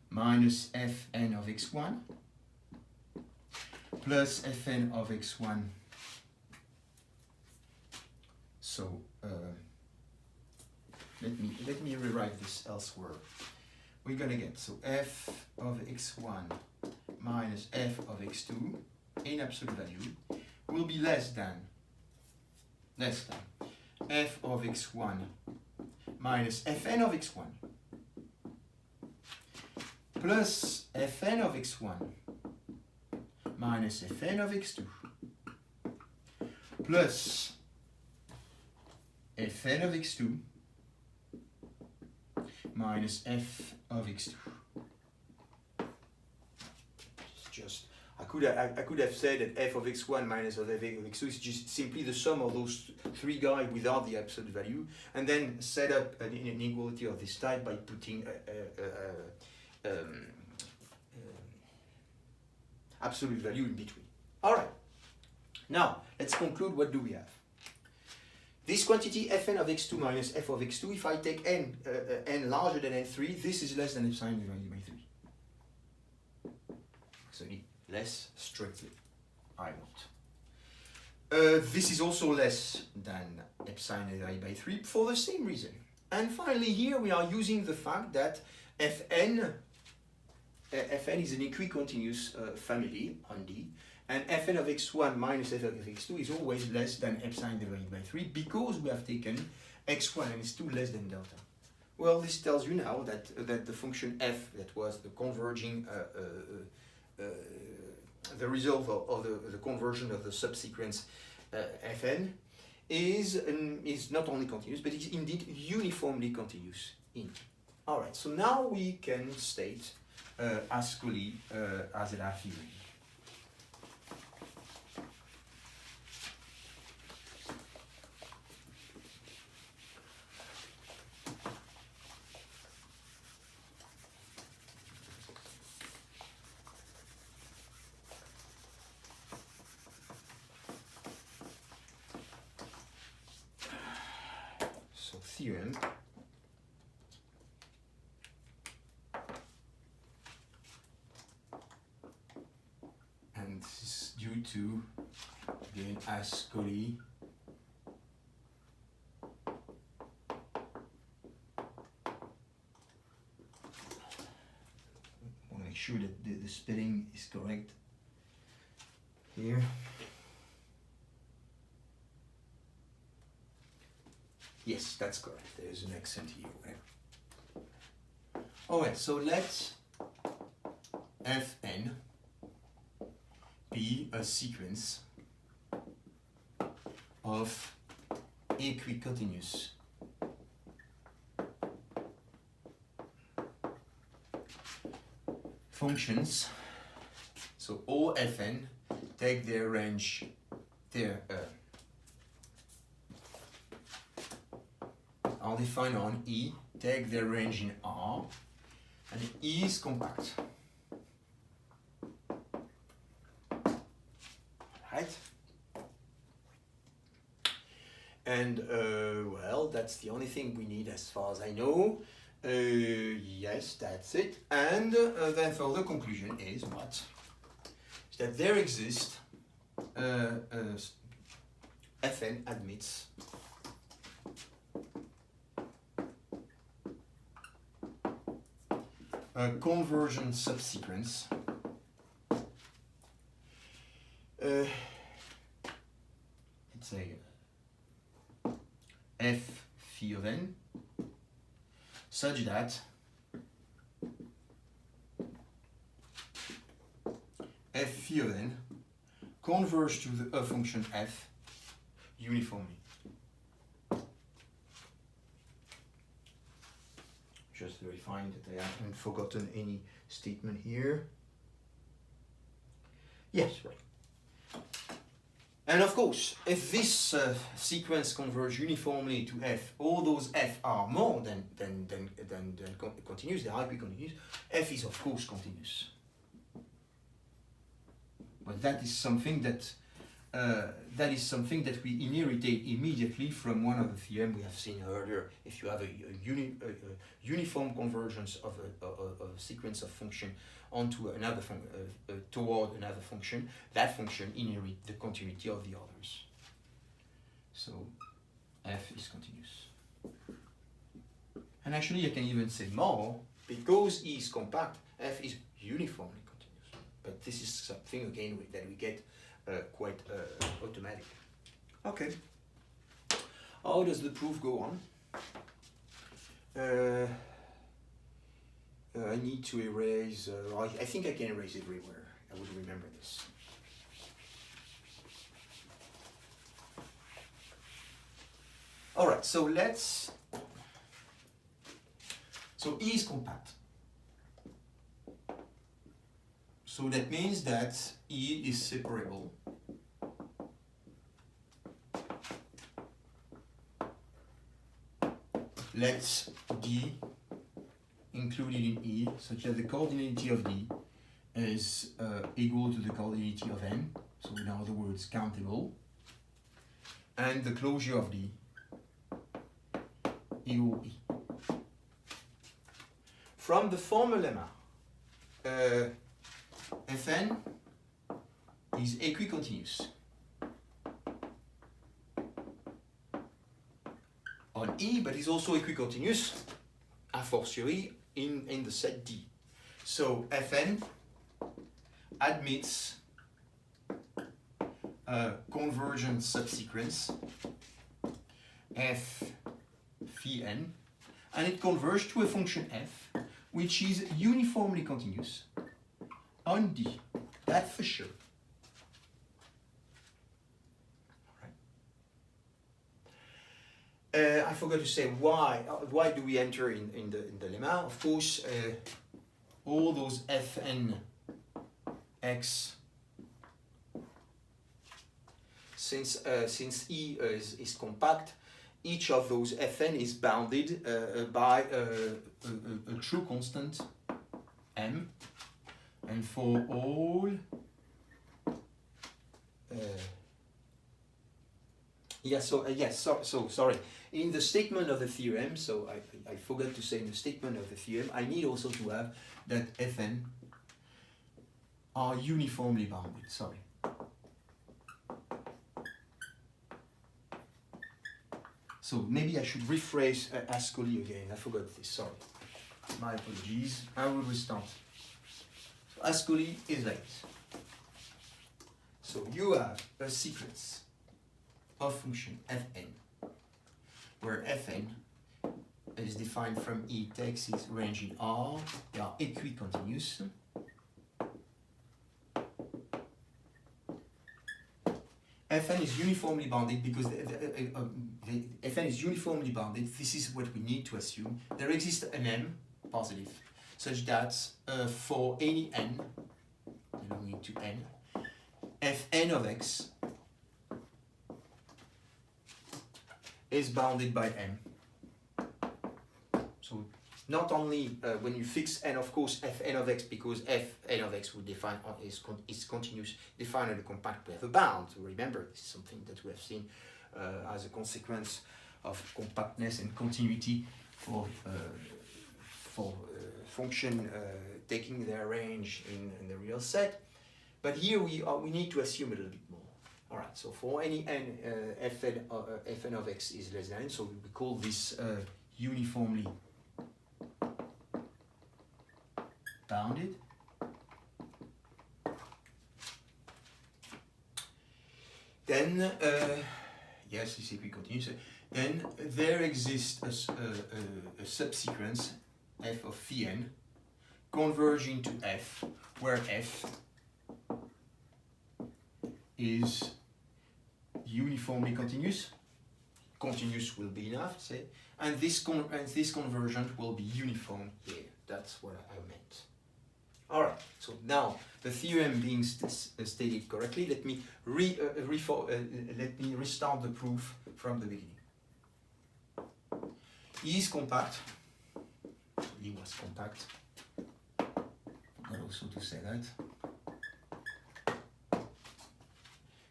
minus fn of x1 plus fn of x1. So let me rewrite this elsewhere. We're gonna get, so f of x1 minus f of x2 in absolute value will be less than f of x1 minus fn of x1 plus fn of x1 minus fn of x2 plus fn of x2 minus f of x2. Just I could have said that f of x1 minus f of x2 is just simply the sum of those three guys without the absolute value, and then set up an inequality of this type by putting absolute value in between. All right. Now let's conclude. What do we have? This quantity fn of x2 minus f of x2, if I take n larger than n3, this is less than epsilon divided by 3. So less strictly, I want. This is also less than epsilon divided by 3 for the same reason. And finally here we are using the fact that fn is an equicontinuous family on D, and fn of x1 minus f of x2 is always less than epsilon divided by 3 because we have taken x1 and x2 less than delta. Well, this tells you now that the function f, that was the converging, the result of the conversion of the subsequence fn is not only continuous, but is indeed uniformly continuous in D. All right, so now we can state Ascoli as a theory. So theorem. And this is due to, again, Ascoli I want to make sure that the spelling is correct here. Yes, that's correct. There's an accent here. Whatever. Alright, so let Fn be a sequence of equicontinuous functions. So all Fn take their range, are defined on E, take their range in R, and E is compact. Right? And well, that's the only thing we need as far as I know. Yes, that's it. And therefore the conclusion is what? Is that there exists Fn admits a conversion subsequence let's say f phi of n such that f phi of n converge to a function f uniformly. Just verifying that I haven't forgotten any statement here. Yes, right. And of course, if this sequence converges uniformly to f, all those f are more than continuous, they are equicontinuous, f is of course continuous. But that is something that we inherited immediately from one of the theorems we have seen earlier. If you have a uniform convergence of a sequence of function onto another toward another function, that function inherits the continuity of the others. So f is continuous. And actually, I can even say more, because E is compact, f is uniformly continuous. But this is something again that we get quite automatic. Okay. How does the proof go on? I need to erase, I think I can erase everywhere. I would remember this. All right, so E is compact. So that means that E is separable. Let D included in E, such that the coordinaty of D is equal to the coordinaty of N, so in other words, countable, and the closure of D equal E. From the former lemma, Fn is equicontinuous on E, but is also equicontinuous a fortiori in the set D. So Fn admits a convergent subsequence f phi n, and it converges to a function f which is uniformly continuous on D. That for sure. I forgot to say why do we enter in the lemma. Of course, all those Fn x, since E is compact, each of those Fn is bounded by a true constant m, and for all so sorry. In the statement of the theorem, so I forgot to say in the statement of the theorem, I need also to have that Fn are uniformly bounded. Sorry. So maybe I should rephrase Ascoli again. I forgot this. Sorry. My apologies. I will restart. So Ascoli is like this. So you have a sequence of function Fn, where Fn is defined from E takes its range in R, they are equicontinuous. Fn is uniformly bounded because Fn is uniformly bounded. This is what we need to assume. There exists an m positive, such that for any n belonging to n, Fn of x is bounded by m. So not only when you fix n, of course, Fn of x, because Fn of x would define is continuous, defined in a compact we have a bound. Remember, this is something that we have seen as a consequence of compactness and continuity for function taking their range in the real set. But here we need to assume a little bit more. All right, so for any n, Fn of x is less than n, so we call this uniformly bounded. Then, yes, it's equicontinuous. Then there exists a subsequence f of phi n converging to f, where f is uniformly continuous. Continuous will be enough, say, and this convergent will be uniform here. That's what I meant. All right, so now the theorem being stated correctly, let me restart the proof from the beginning. E is compact. E was compact. I also to say that.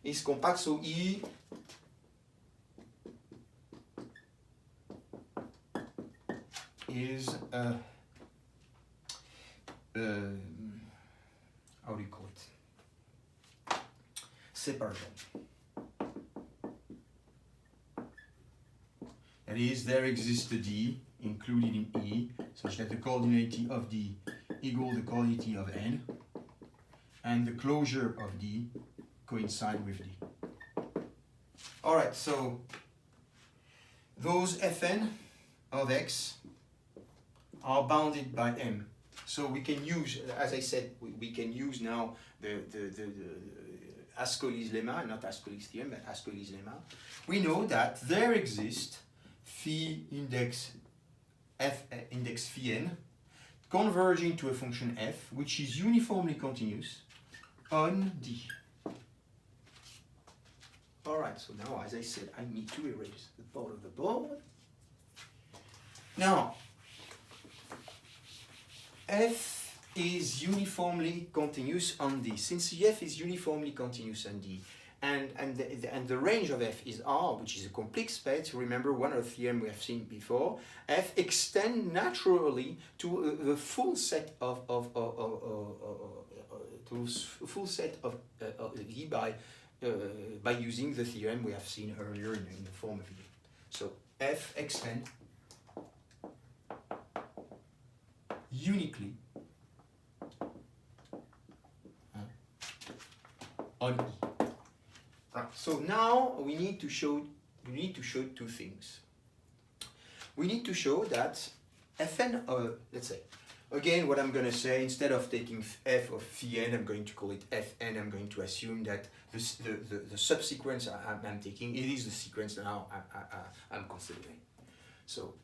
E is compact, so E is how do you call it? Separation. That is, there exists a D included in E, such that the coordinate of D equal the coordinate of N, and the closure of D coincide with D. Alright, so those Fn of X are bounded by M. So we can use, as I said, we can use now the Ascoli's lemma, not Ascoli's theorem, but Ascoli's lemma. We know that there exists phi index f index phi n converging to a function f which is uniformly continuous on D. Alright, so now as I said, I need to erase the part of the board. Now, f is uniformly continuous on D. Since f is uniformly continuous on D, and the range of f is R, which is a complete space. Remember one of the theorems we have seen before. F extends naturally to the full set of D by using the theorem we have seen earlier in the former video. So f extends uniquely on E. Right. So now we need to show two things. We need to show that Fn, let's say, again, what I'm going to say, instead of taking f of phi n, I'm going to call it Fn. I'm going to assume that the subsequence I'm taking, it is the sequence now I'm considering. So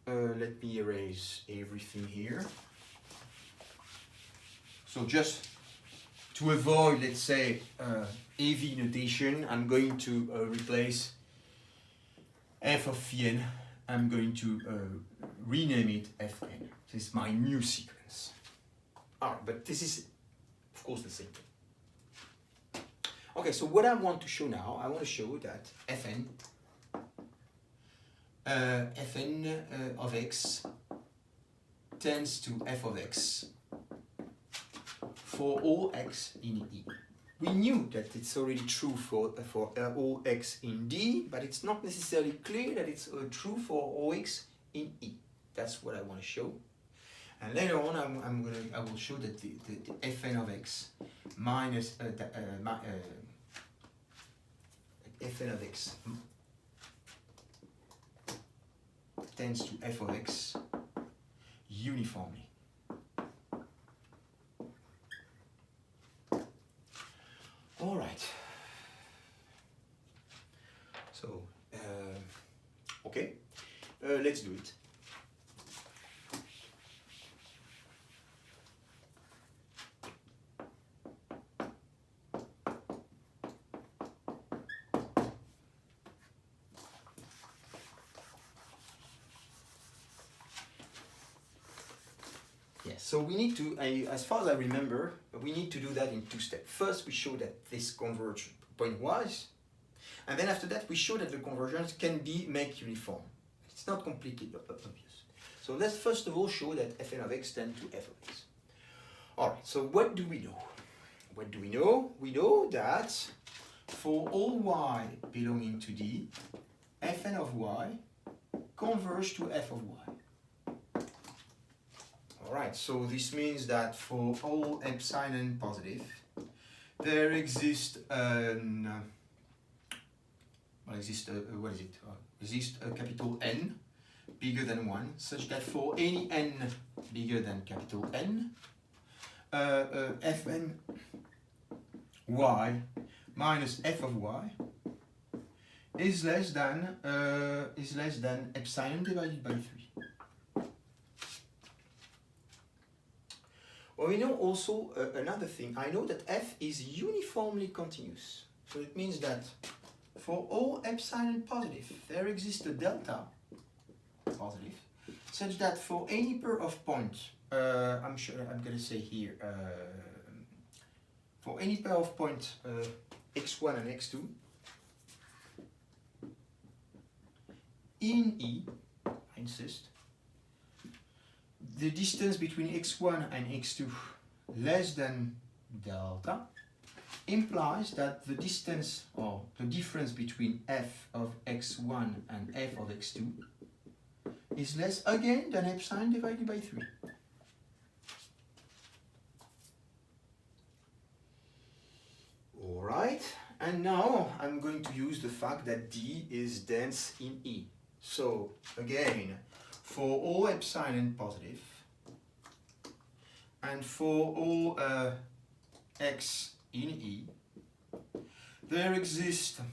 let me erase everything here. So just to avoid, let's say, AV notation, I'm going to replace f of phi n. I'm going to rename it Fn. This is my new sequence. Alright, but this is, of course, the same thing. Okay, so what I want to show now, I want to show that Fn of x tends to f of x for all x in E. We knew that it's already true for all x in D, but it's not necessarily clear that it's true for all x in E. That's what I want to show. And later on, I will show that the Fn of x minus Fn of x tends to f of x uniformly. All right. So, okay, let's do it. Yes, so we need to, as far as I remember, we need to do that in two steps. First, we show that this converge pointwise, and then after that, we show that the convergence can be made uniform. It's not completely obvious. So let's first of all show that Fn of x tends to f of x. All right, so what do we know? What do we know? We know that for all y belonging to D, Fn of y converge to f of y. Alright, so this means that for all epsilon positive, there exists exists a capital N bigger than 1, such that for any n bigger than capital N, Fn y minus f of y is less than epsilon divided by 3. we know also another thing. I know that f is uniformly continuous. So it means that for all epsilon positive, there exists a delta positive, such that for any pair of points, I'm going to say here, for any pair of points x1 and x2, in E, I insist, the distance between x1 and x2 less than delta implies that the distance or the difference between f of x1 and f of x2 is less again than epsilon divided by 3. Alright, and now I'm going to use the fact that D is dense in E. So again, for all epsilon positive and for all x in E, there exists a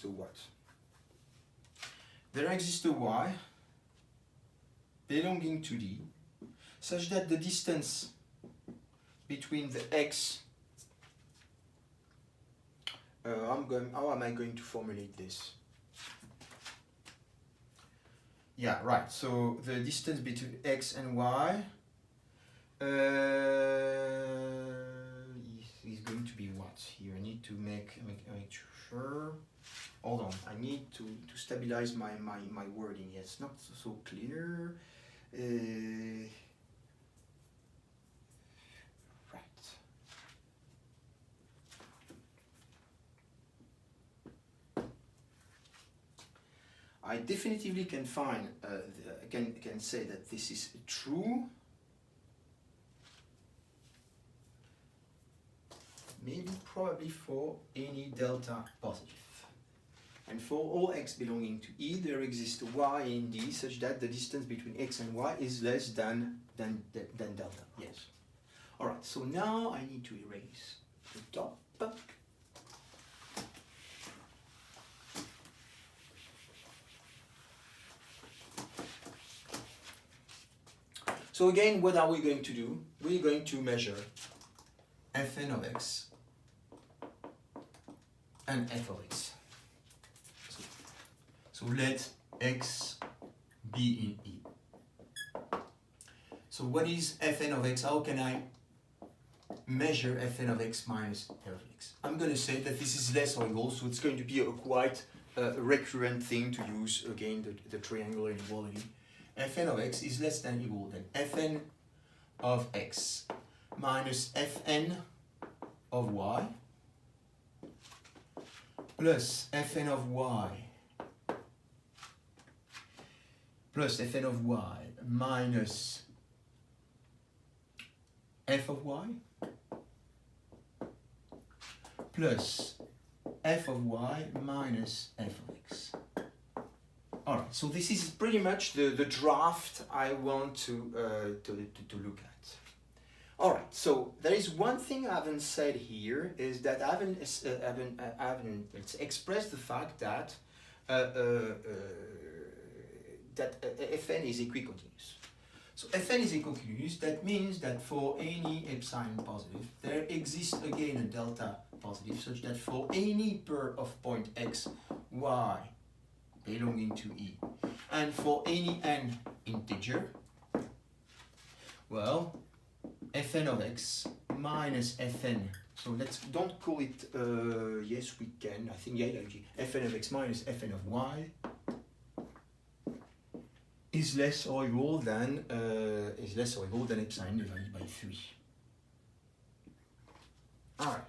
what? There exists a y belonging to D, such that the distance between the x, how am I going to formulate this? Yeah, right. So the distance between x and y is going to be what? Here I need to make sure. Hold on. I need to stabilize my wording. It's not so clear. Right. I definitively can find, can say that this is true. Maybe probably for any delta positive. And for all x belonging to E, there exists a y in D such that the distance between x and y is less than delta. Yes. Alright, so now I need to erase the top. So again, what are we going to do? We're going to measure fn of x and f of x. So let x be in E. So what is fn of x? How can I measure fn of x minus f of x? I'm going to say that this is less or equal, so it's going to be a quite recurrent thing to use, again, the triangular inequality. Fn of x is less than or equal than fn of x minus fn of y plus fn of y plus fn of y minus f of y plus f of y minus f of x. Alright, so this is pretty much the draft I want to look at. Alright, so there is one thing I haven't said here, is that I haven't expressed the fact that Fn is equicontinuous. So Fn is equicontinuous, that means that for any epsilon positive, there exists again a delta positive, such that for any pair of point x, y belonging to E, and for any n integer, well, Fn of x minus Fn, so don't call it, yes we can, I think, yeah, Fn of x minus Fn of y is less or equal than epsilon divided by 3. Alright.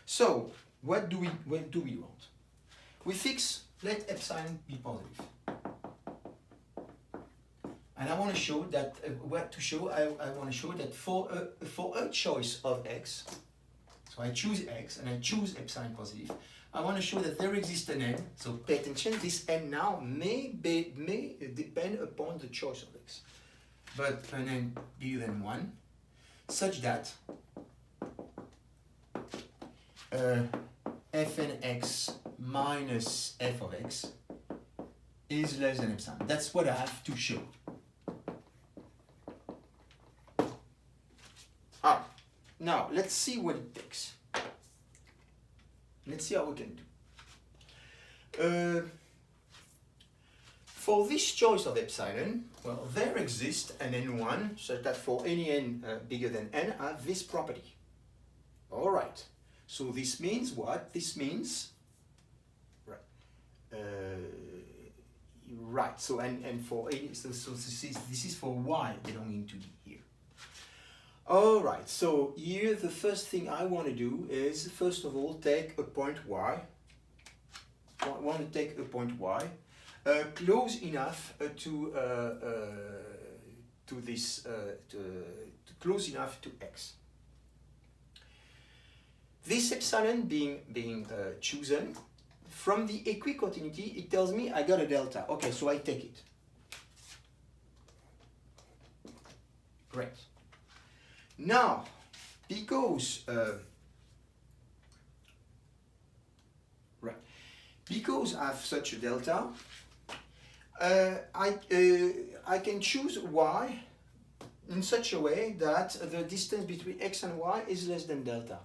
So what do we want? We fix let epsilon be positive. And I want to show that I want to show that for a choice of x, so I choose x and I choose epsilon positive, I want to show that there exists an n. So pay attention, this n now may depend upon the choice of x, but an n bigger than 1, such that fn x minus f of x is less than epsilon. That's what I have to show. Now, let's see what it takes. Let's see how we can do. For this choice of epsilon, well, there exists an n1 such that for any n bigger than n have this property. All right. So this means what? This means, right. Right. So and for any, so this is for y belonging to D here. All right. So here the first thing I want to do is first of all take a point y. I want to take a point y. Close enough to this close enough to x. This epsilon being chosen from the equicontinuity, it tells me I got a delta. Okay, so I take it. Great. Now, because because I have such a delta, I can choose y in such a way that the distance between x and y is less than delta.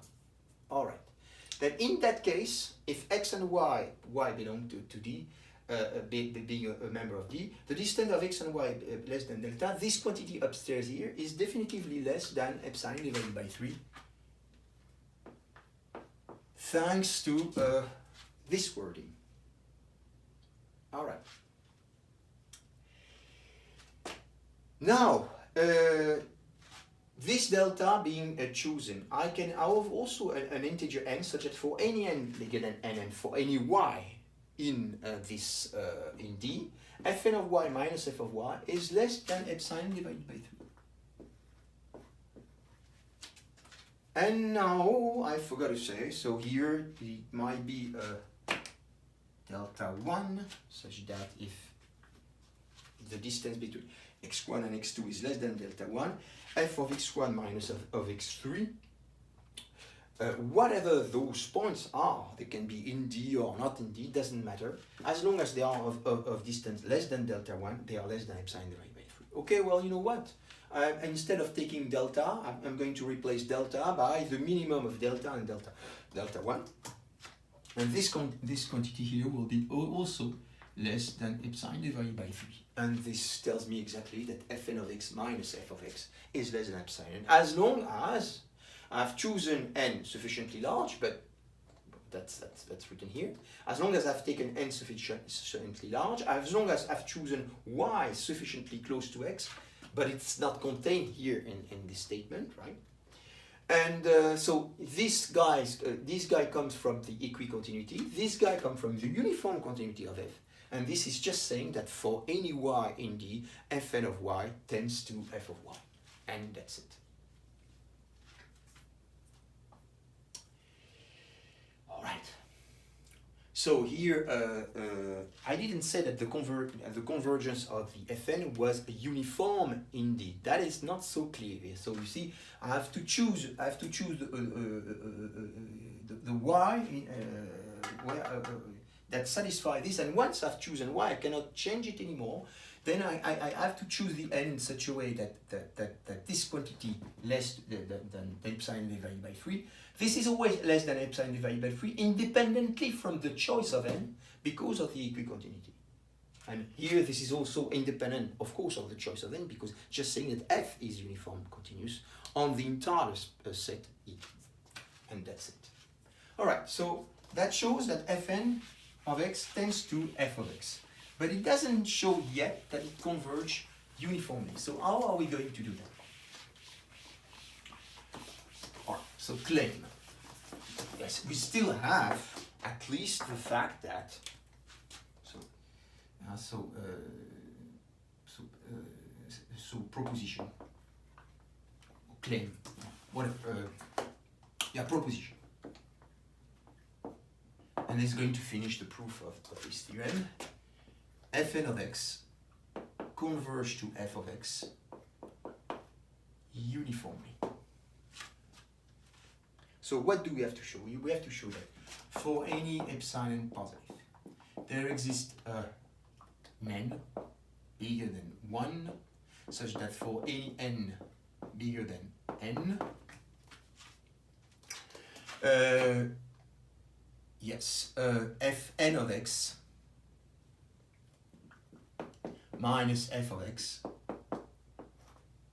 All right. Then in that case, if x and y belong to D, being a member of D, the distance of x and y less than delta, this quantity upstairs here is definitively less than epsilon divided by 3, thanks to this wording. All right. Now, this delta being chosen, I have also an integer n such that for any n bigger than n and for any y in in D, fn of y minus f of y is less than epsilon divided by 3. And now I forgot to say, so here it might be delta 1 such that if the distance between x1 and x2 is less than delta 1, f of x1 minus of x3, whatever those points are, they can be in D or not in D, doesn't matter. As long as they are of distance less than delta 1, they are less than epsilon divided by 3. Okay, well, you know what? Instead of taking delta, I'm going to replace delta by the minimum of delta and delta 1. And this quantity here will be also less than epsilon divided by 3. And this tells me exactly that fn of x minus f of x is less than epsilon, as long as I've chosen n sufficiently large, but that's written here. As long as I've taken n sufficiently large, as long as I've chosen y sufficiently close to x, but it's not contained here in this statement, right? And so this guy comes from the equicontinuity. This guy comes from the uniform continuity of f. And this is just saying that for any y in D, fn of y tends to f of y. And that's it. All right. So here, I didn't say that the convergence of the fn was uniform in D. That is not so clear here. So you see, I have to choose the y that satisfy this, and once I've chosen y, I cannot change it anymore. Then I have to choose the n in such a way that this quantity less than epsilon divided by 3. This is always less than epsilon divided by 3, independently from the choice of n, because of the equicontinuity. And here this is also independent, of course, of the choice of n, because just saying that f is uniform continuous on the entire set E. And that's it. All right, so that shows that fn of x tends to f of x. But it doesn't show yet that it converges uniformly. So how are we going to do that? All right, so claim. Yes, we still have at least the fact that, so proposition, claim, proposition. And it's going to finish the proof of this theorem. Fn of x converge to f of x uniformly. So what do we have to show? We have to show that for any epsilon positive, there exists an n bigger than 1, such that for any n bigger than n, Yes, fn of x minus f of x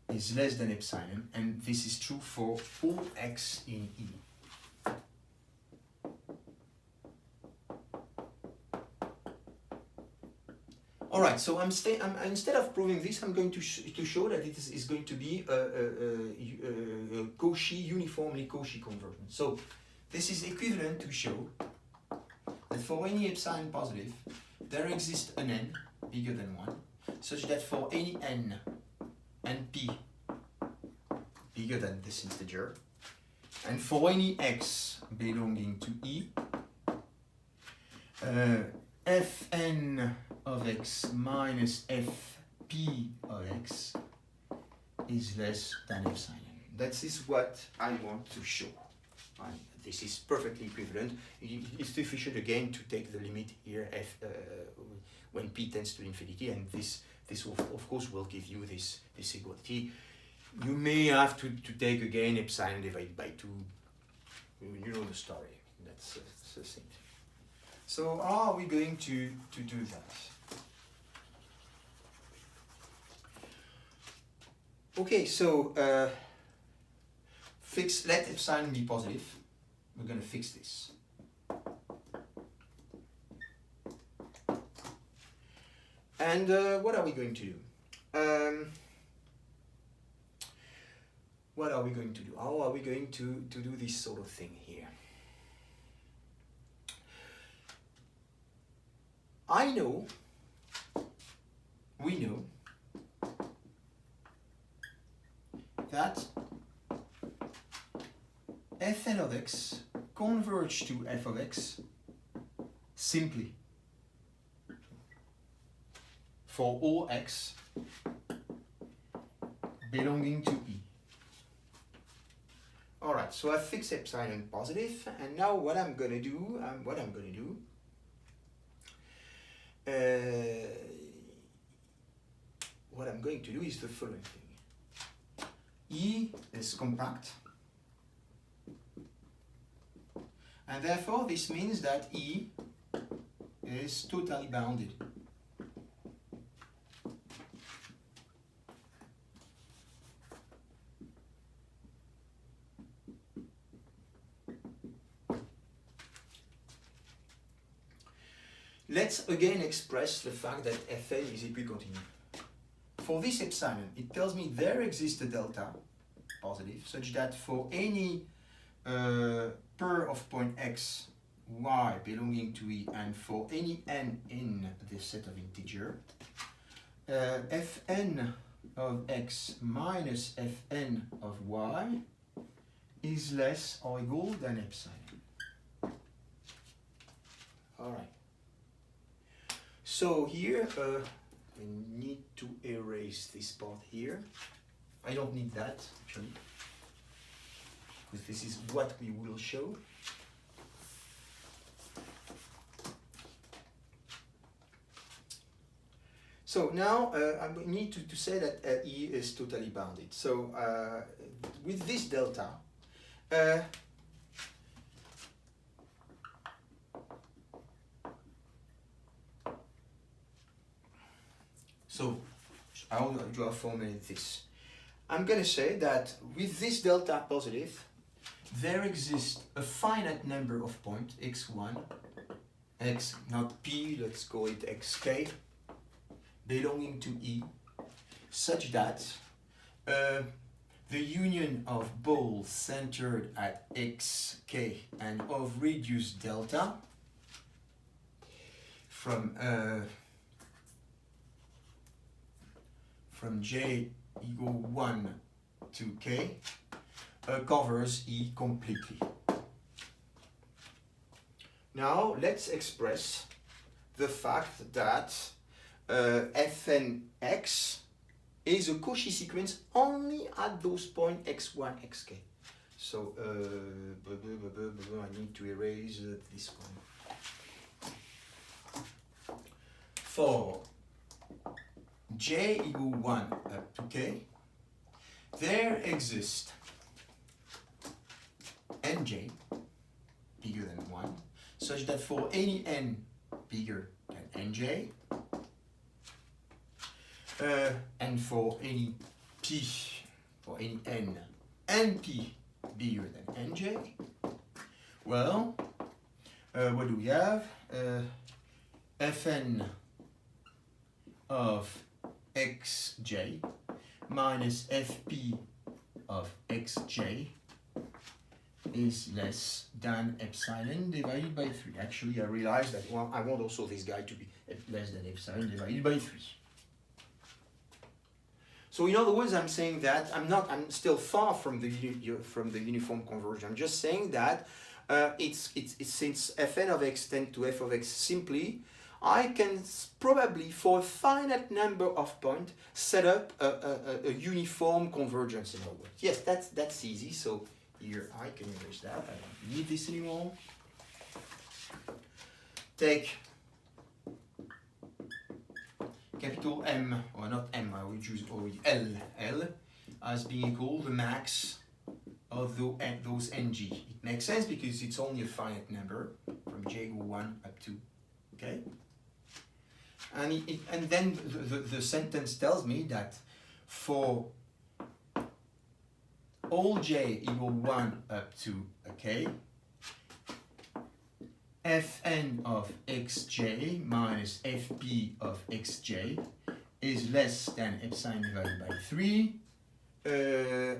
is less than epsilon, and this is true for all x in E. All right, so instead of proving this, I'm going to show that it is going to be a Cauchy, uniformly Cauchy conversion. So this is equivalent to show that for any epsilon positive, there exists an n bigger than 1, such that for any n and p bigger than this integer, and for any x belonging to E, fn of x minus fp of x is less than epsilon. That is what I want to show. And this is perfectly equivalent. It's sufficient again to take the limit here when p tends to infinity, and this of course will give you this equality. You may have to take again epsilon divided by 2. You know the story. That's the thing. So how are we going to do that? Okay, so let epsilon be positive. We're going to fix this. And what are we going to do? What are we going to do? How are we going to do this sort of thing here? We know that fn of x converge to f of x simply for all x belonging to E. All right, so I fix epsilon positive, and now what I'm going to do is the following thing. E is compact, and therefore this means that E is totally bounded. Let's again express the fact that Fn is equicontinuous. For this epsilon, it tells me there exists a delta positive, such that for any pair of point x, y belonging to E, and for any n in this set of integer, Fn of x minus Fn of y is less or equal than epsilon. All right. So here, I need to erase this part here. I don't need that, actually, because this is what we will show. So now I need to say that E is totally bounded. So with this delta, so how do I formulate this? I'm going to say that with this delta positive, there exists a finite number of points, x1, x, not p, let's call it xk, belonging to E, such that the union of balls centered at xk and of reduced delta from j equal 1 to k covers E completely. Now let's express the fact that Fnx is a Cauchy sequence only at those points x1, xk. So I need to erase this one. For j equal 1 up to k, there exists nj such that for any n bigger than nj, and for any p, for any n and p bigger than nj, well, what do we have? Fn of xj minus fp of xj is less than epsilon divided by 3. Actually, I realized that, well, I want also this guy to be less than epsilon divided by 3. So in other words, I'm saying that I'm still far from the uniform conversion. I'm just saying that it's since fn of x tends to f of x simply, I can probably, for a finite number of points, set up a uniform convergence, in other words. Yes, that's easy. So here I can erase that. I don't need this anymore. Take capital M, or not M, I will choose already L as being equal to the max of those ng. It makes sense because it's only a finite number from j go 1 up to, okay? And then the sentence tells me that for all j equal 1 up to, okay, fn of xj minus fp of xj is less than epsilon divided by 3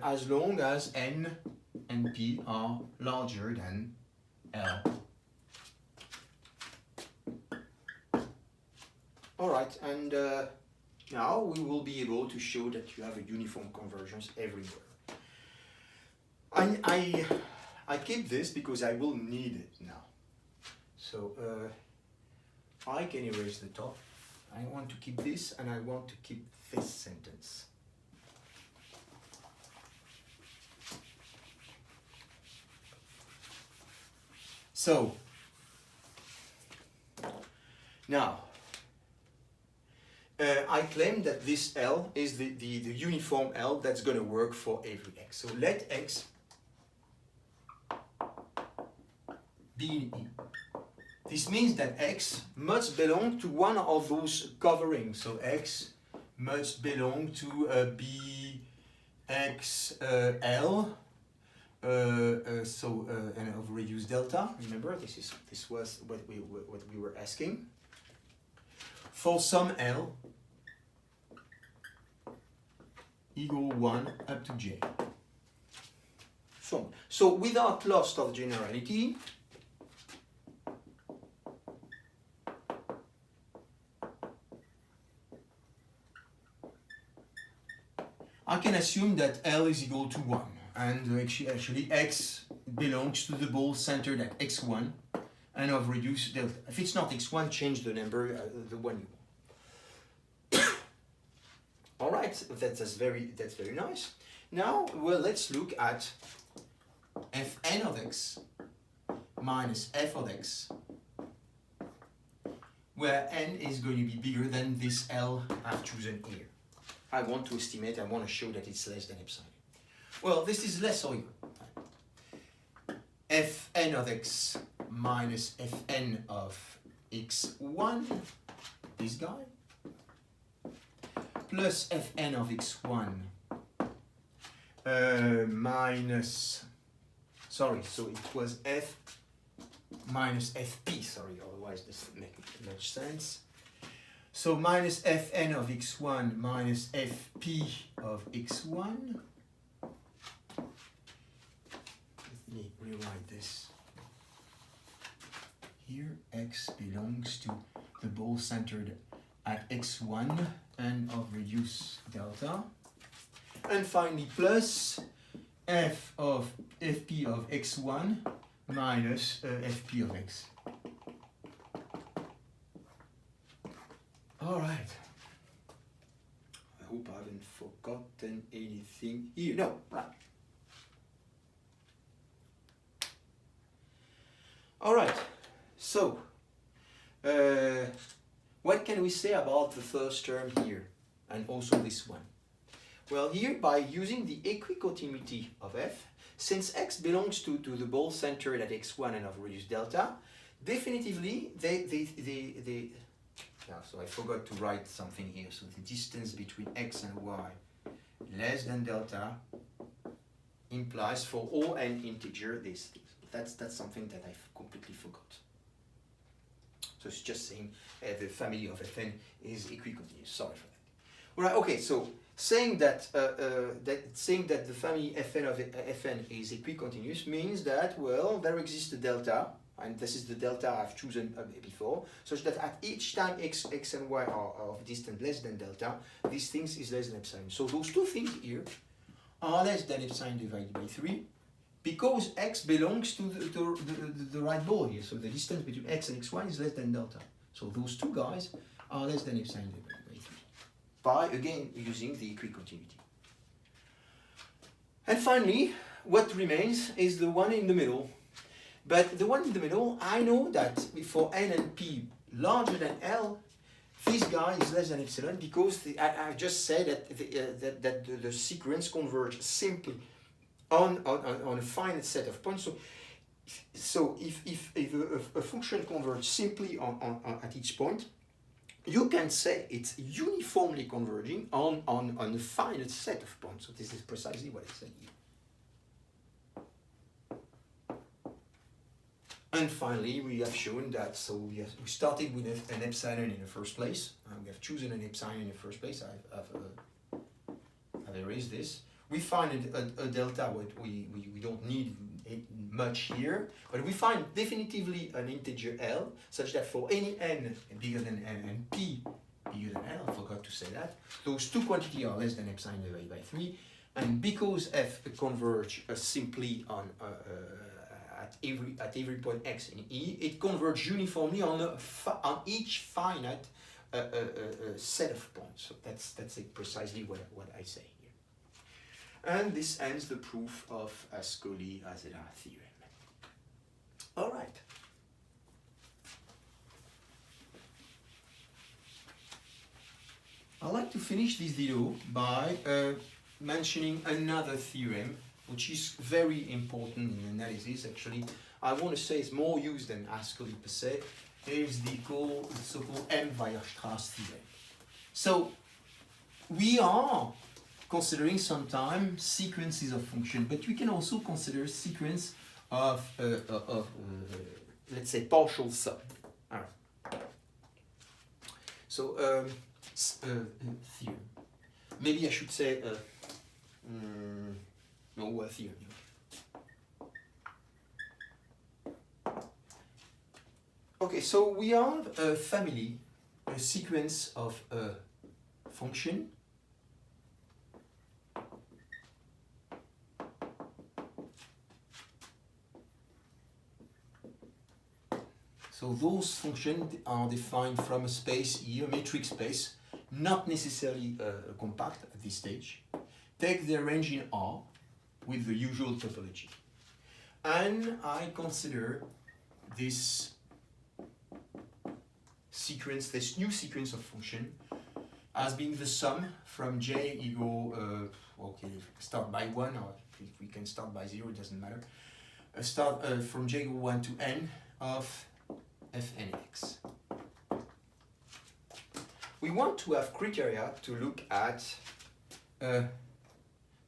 as long as n and p are larger than L. Alright, and now we will be able to show that you have a uniform convergence everywhere. I keep this because I will need it now. So I can erase the top. I want to keep this and I want to keep this sentence. So now I claim that this L is the uniform L that's going to work for every x. So let x be in E. This means that x must belong to one of those coverings. So x must belong to BXL. And of reduced delta. Remember, this was what we were asking. For some L equal 1 up to j. So without loss of generality, I can assume that L is equal to 1. And actually x belongs to the ball centered at x1 and of reduced delta. If it's not x1, change the number, the one you want. All right, that's very nice. Now, well, let's look at fn of x minus f of x, where n is going to be bigger than this L I've chosen here. I want to estimate, I want to show that it's less than epsilon. Well, this is less or equal. Fn of x minus Fn of x1, this guy, plus Fn of x1 minus, sorry, so it was F minus Fp, sorry, otherwise this doesn't make much sense. So minus Fn of x1 minus Fp of x1. Let me rewrite this. Here x belongs to the ball centered at x1 and of reduced delta. And finally plus f of fp of x1 minus fp of x. All right. I hope I haven't forgotten anything here. No, right. All right. So, what can we say about the first term here and also this one? Well, here by using the equicontinuity of f, since x belongs to the ball centered at x1 and of reduced delta, definitively, yeah, so I forgot to write something here. So the distance between x and y less than delta implies for all n integer this. That's something that I completely forgot. So it's just saying the family of Fn is equicontinuous. Sorry for that. All right. Okay. So saying that the family Fn of Fn is equicontinuous means that, well, there exists a delta, and this is the delta I've chosen before, such that at each time x and y are of distance less than delta, these things is less than epsilon. So those two things here are less than epsilon divided by 3, because x belongs to the right ball here. So the distance between x and xy is less than delta. So those two guys are less than epsilon divided by 3. By, again, using the equicontinuity. And finally, what remains is the one in the middle. But the one in the middle, I know that for n and p larger than L, this guy is less than epsilon, because I just said that the sequence converges simply on a finite set of points. So if a function converges simply at each point, you can say it's uniformly converging on a finite set of points. So this is precisely what I said here. And finally, we have shown that, so we started with an epsilon in the first place. We have chosen an epsilon in the first place. I've erased this. We find a delta, what we don't need much here, but we find definitively an integer L, such that for any n bigger than n and p bigger than L, I forgot to say that, those two quantities are less than epsilon divided by 3, and because f converge simply on at every point x in E, it converges uniformly on each finite set of points. So that's precisely what I say here. And this ends the proof of Ascoli-Azera theorem. All right. I'd like to finish this video by mentioning another theorem, which is very important in analysis. Actually, I want to say it's more used than Ascoli per se. Is the so-called M-Weierstrass theorem. So we are considering sometimes sequences of function, but we can also consider sequence of let's say partial sum. All right. So theorem. Maybe I should say no theorem. Okay, so we have a family, a sequence of a function so those functions are defined from a space here, a metric space, not necessarily compact at this stage. Take their range in R with the usual topology. And I consider this sequence, this new sequence of function, as being the sum from j equal, okay, start by 1, or if we can start by 0, it doesn't matter. Start from j equal 1 to n of fnx. We want to have criteria to look at the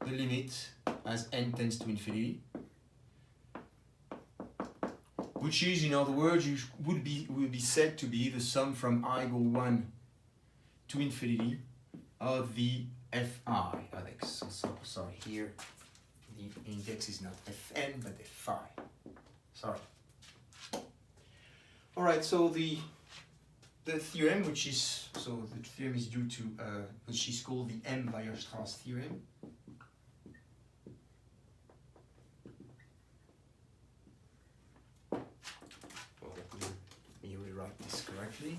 limit as n tends to infinity, which is, in other words, would be said to be the sum from I equal 1 to infinity of the fi of x. So sorry, here the index is not fn but fi. Sorry. All right. So the theorem, which is the theorem is due to which is called the M-Weierstrass theorem. Let me rewrite this correctly.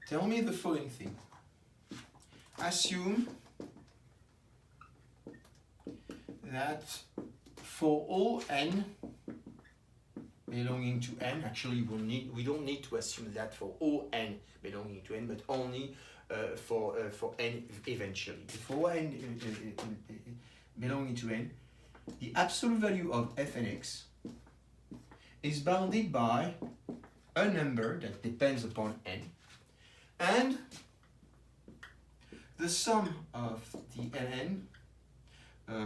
Tell me the following thing. Assume that for all n belonging to n. Actually, we don't need to assume that for all n belonging to n, but only for n eventually. For n belonging to n, the absolute value of f and x is bounded by a number that depends upon n, and the sum of the n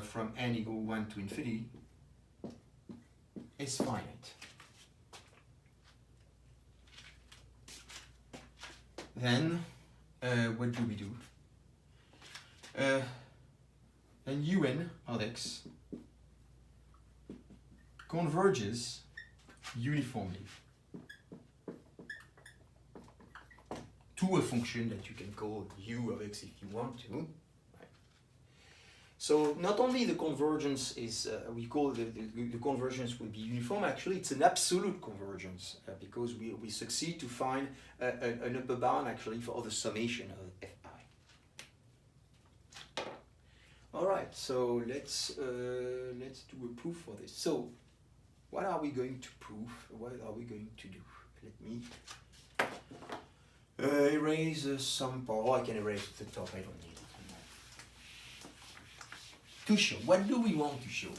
from n equal 1 to infinity is finite. Then what do we do? Then un of x converges uniformly to a function that you can call u of x if you want to. Right? So not only the convergence is, we call the convergence will be uniform, actually it's an absolute convergence because we succeed to find an upper bound actually for the summation of fi. Alright, so let's do a proof for this. So what are we going to prove? What are we going to do? Let me erase some part. Oh, I can erase the top, I don't need it. To show, what do we want to show?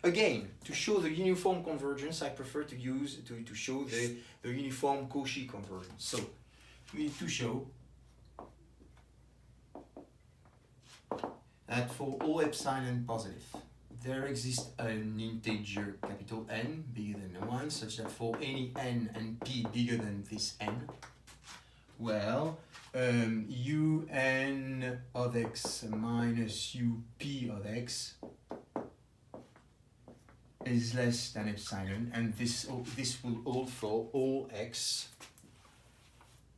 Again, to show the uniform convergence, I prefer to use, to show the uniform Cauchy convergence. So, we need to show that for all epsilon positive, there exists an integer capital N bigger than 1, such that for any n and p bigger than this n, well, un of x minus up of x is less than epsilon, and this will hold for all x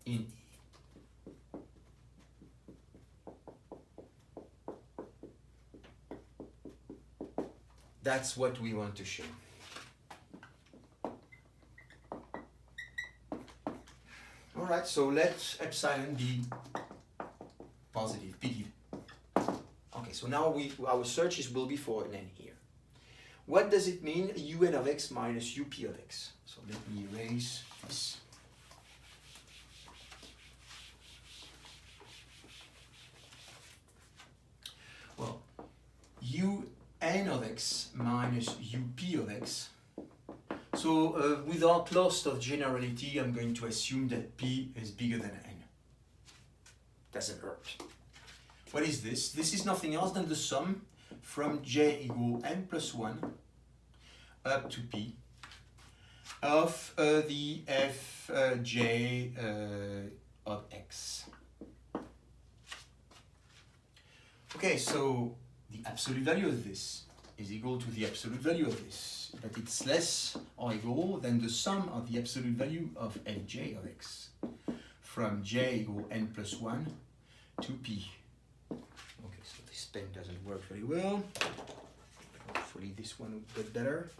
in E. That's what we want to show. Alright, so let epsilon be positive, big. Okay, so now our searches will be for an n here. What does it mean, un of x minus up of x? So let me erase this. Well, un of x minus up of x. So without loss of generality, I'm going to assume that p is bigger than n. Doesn't hurt. What is this? This is nothing else than the sum from j equal n plus 1 up to p of the fj of x. Okay, so the absolute value of this is equal to the absolute value of this, but it's less or equal than the sum of the absolute value of fj of x from j equal n plus 1 to p. Okay, so this pen doesn't work very well. Hopefully this one will get better.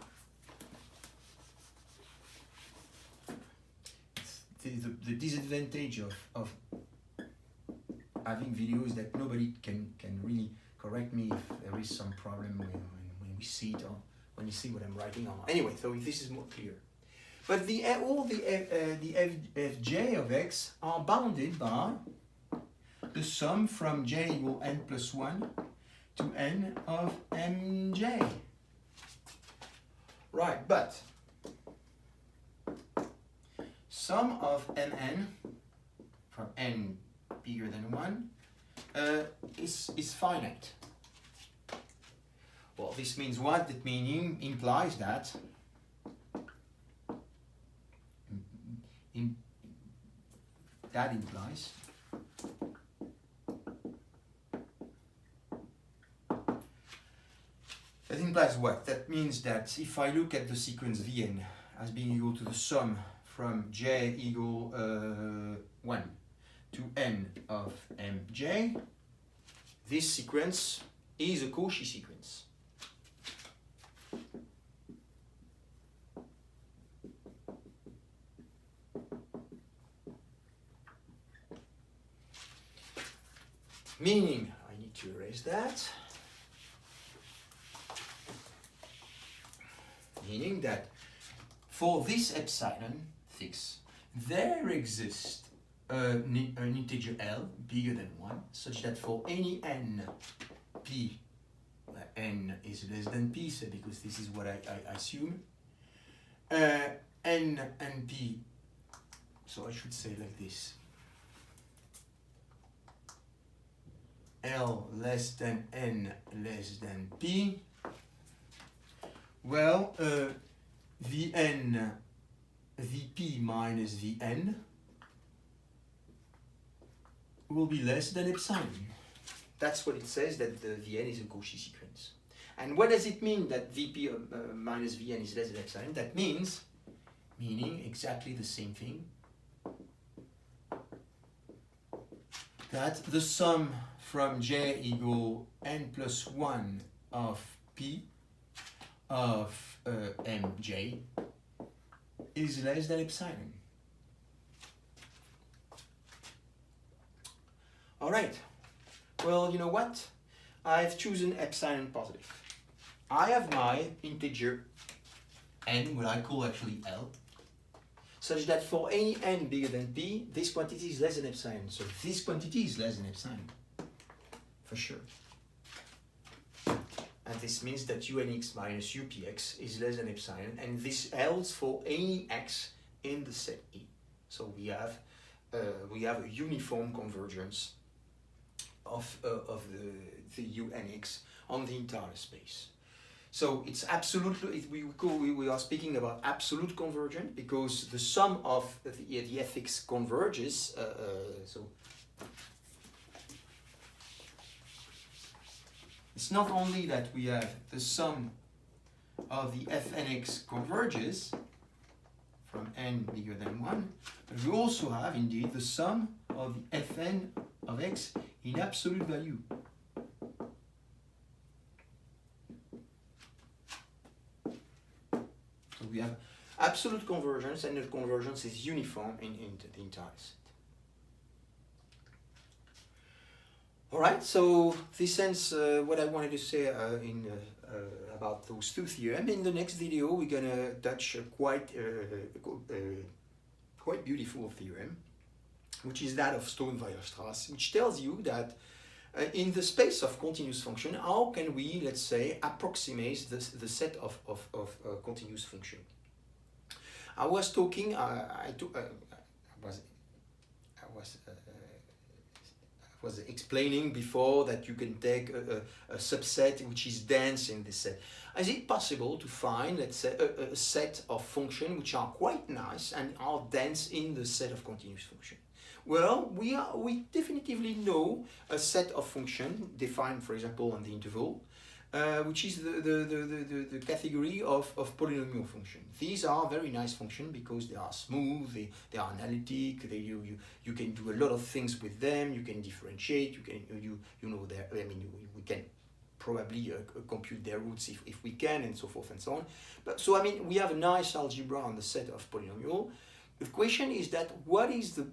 The disadvantage of having videos that nobody can really correct me if there is some problem when we see it or when you see what I'm writing on. Anyway, so this is more clear. But all the fj of x are bounded by the sum from j equal n plus 1 to n of mj. Right, but sum of mn from n bigger than 1 is finite. Well, this means what? It implies that that implies what? That means that if I look at the sequence Vn as being equal to the sum from j equal 1 to n of mj, this sequence is a Cauchy sequence. Meaning, I need to erase that. Meaning that for this epsilon fix, there exists an integer L bigger than 1, such that for any n p, n is less than p, so because this is what I assume, n and p, so I should say like this, L less than n less than p, well, Vn, Vp minus Vn will be less than epsilon. That's what it says, that the Vn is a Cauchy sequence. And what does it mean that Vp minus Vn is less than epsilon? That means, meaning exactly the same thing, that the sum from j equal n plus 1 of p of mj is less than epsilon. All right. Well, you know what? I've chosen epsilon positive. I have my integer n, what I call actually L, such that for any n bigger than p, this quantity is less than epsilon. So this quantity is less than epsilon, for sure. And this means that unx minus upx is less than epsilon, and this holds for any x in the set E. So we have a uniform convergence of the unx on the entire space. So it's absolutely, we are speaking about absolute convergence because the sum of the fx converges. So it's not only that we have the sum of the fnx converges from n bigger than 1, but we also have indeed the sum of the fn of x in absolute value. So we have absolute convergence, and the convergence is uniform in the entire set. All right, so this ends what I wanted to say about those two theorems. In the next video, we're gonna touch a quite beautiful theorem, which is that of Stone-Weierstrass, which tells you that in the space of continuous function, how can we, let's say, approximate the set of continuous function? I was talking, I was explaining before that you can take a subset which is dense in this set. Is it possible to find, let's say, a set of functions which are quite nice and are dense in the set of continuous function? Well, we definitively know a set of functions defined, for example, on the interval, which is the category of polynomial function. These are very nice functions because they are smooth, they are analytic, you can do a lot of things with them, you can differentiate, you know, we can probably compute their roots if we can, and so forth and so on. But so I mean, we have a nice algebra on the set of polynomial. The question is that what does the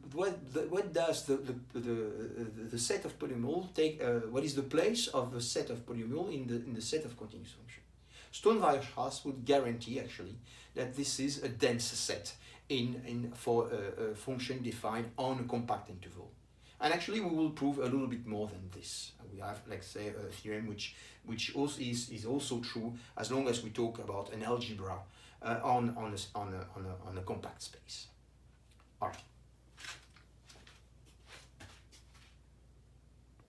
set of polynomial take? What is the place of the set of polynomial in the set of continuous function? Stone-Weierstrass would guarantee actually that this is a dense set for a function defined on a compact interval. And actually, we will prove a little bit more than this. We have, let's say, a theorem which also is also true as long as we talk about an algebra on a compact space. All right.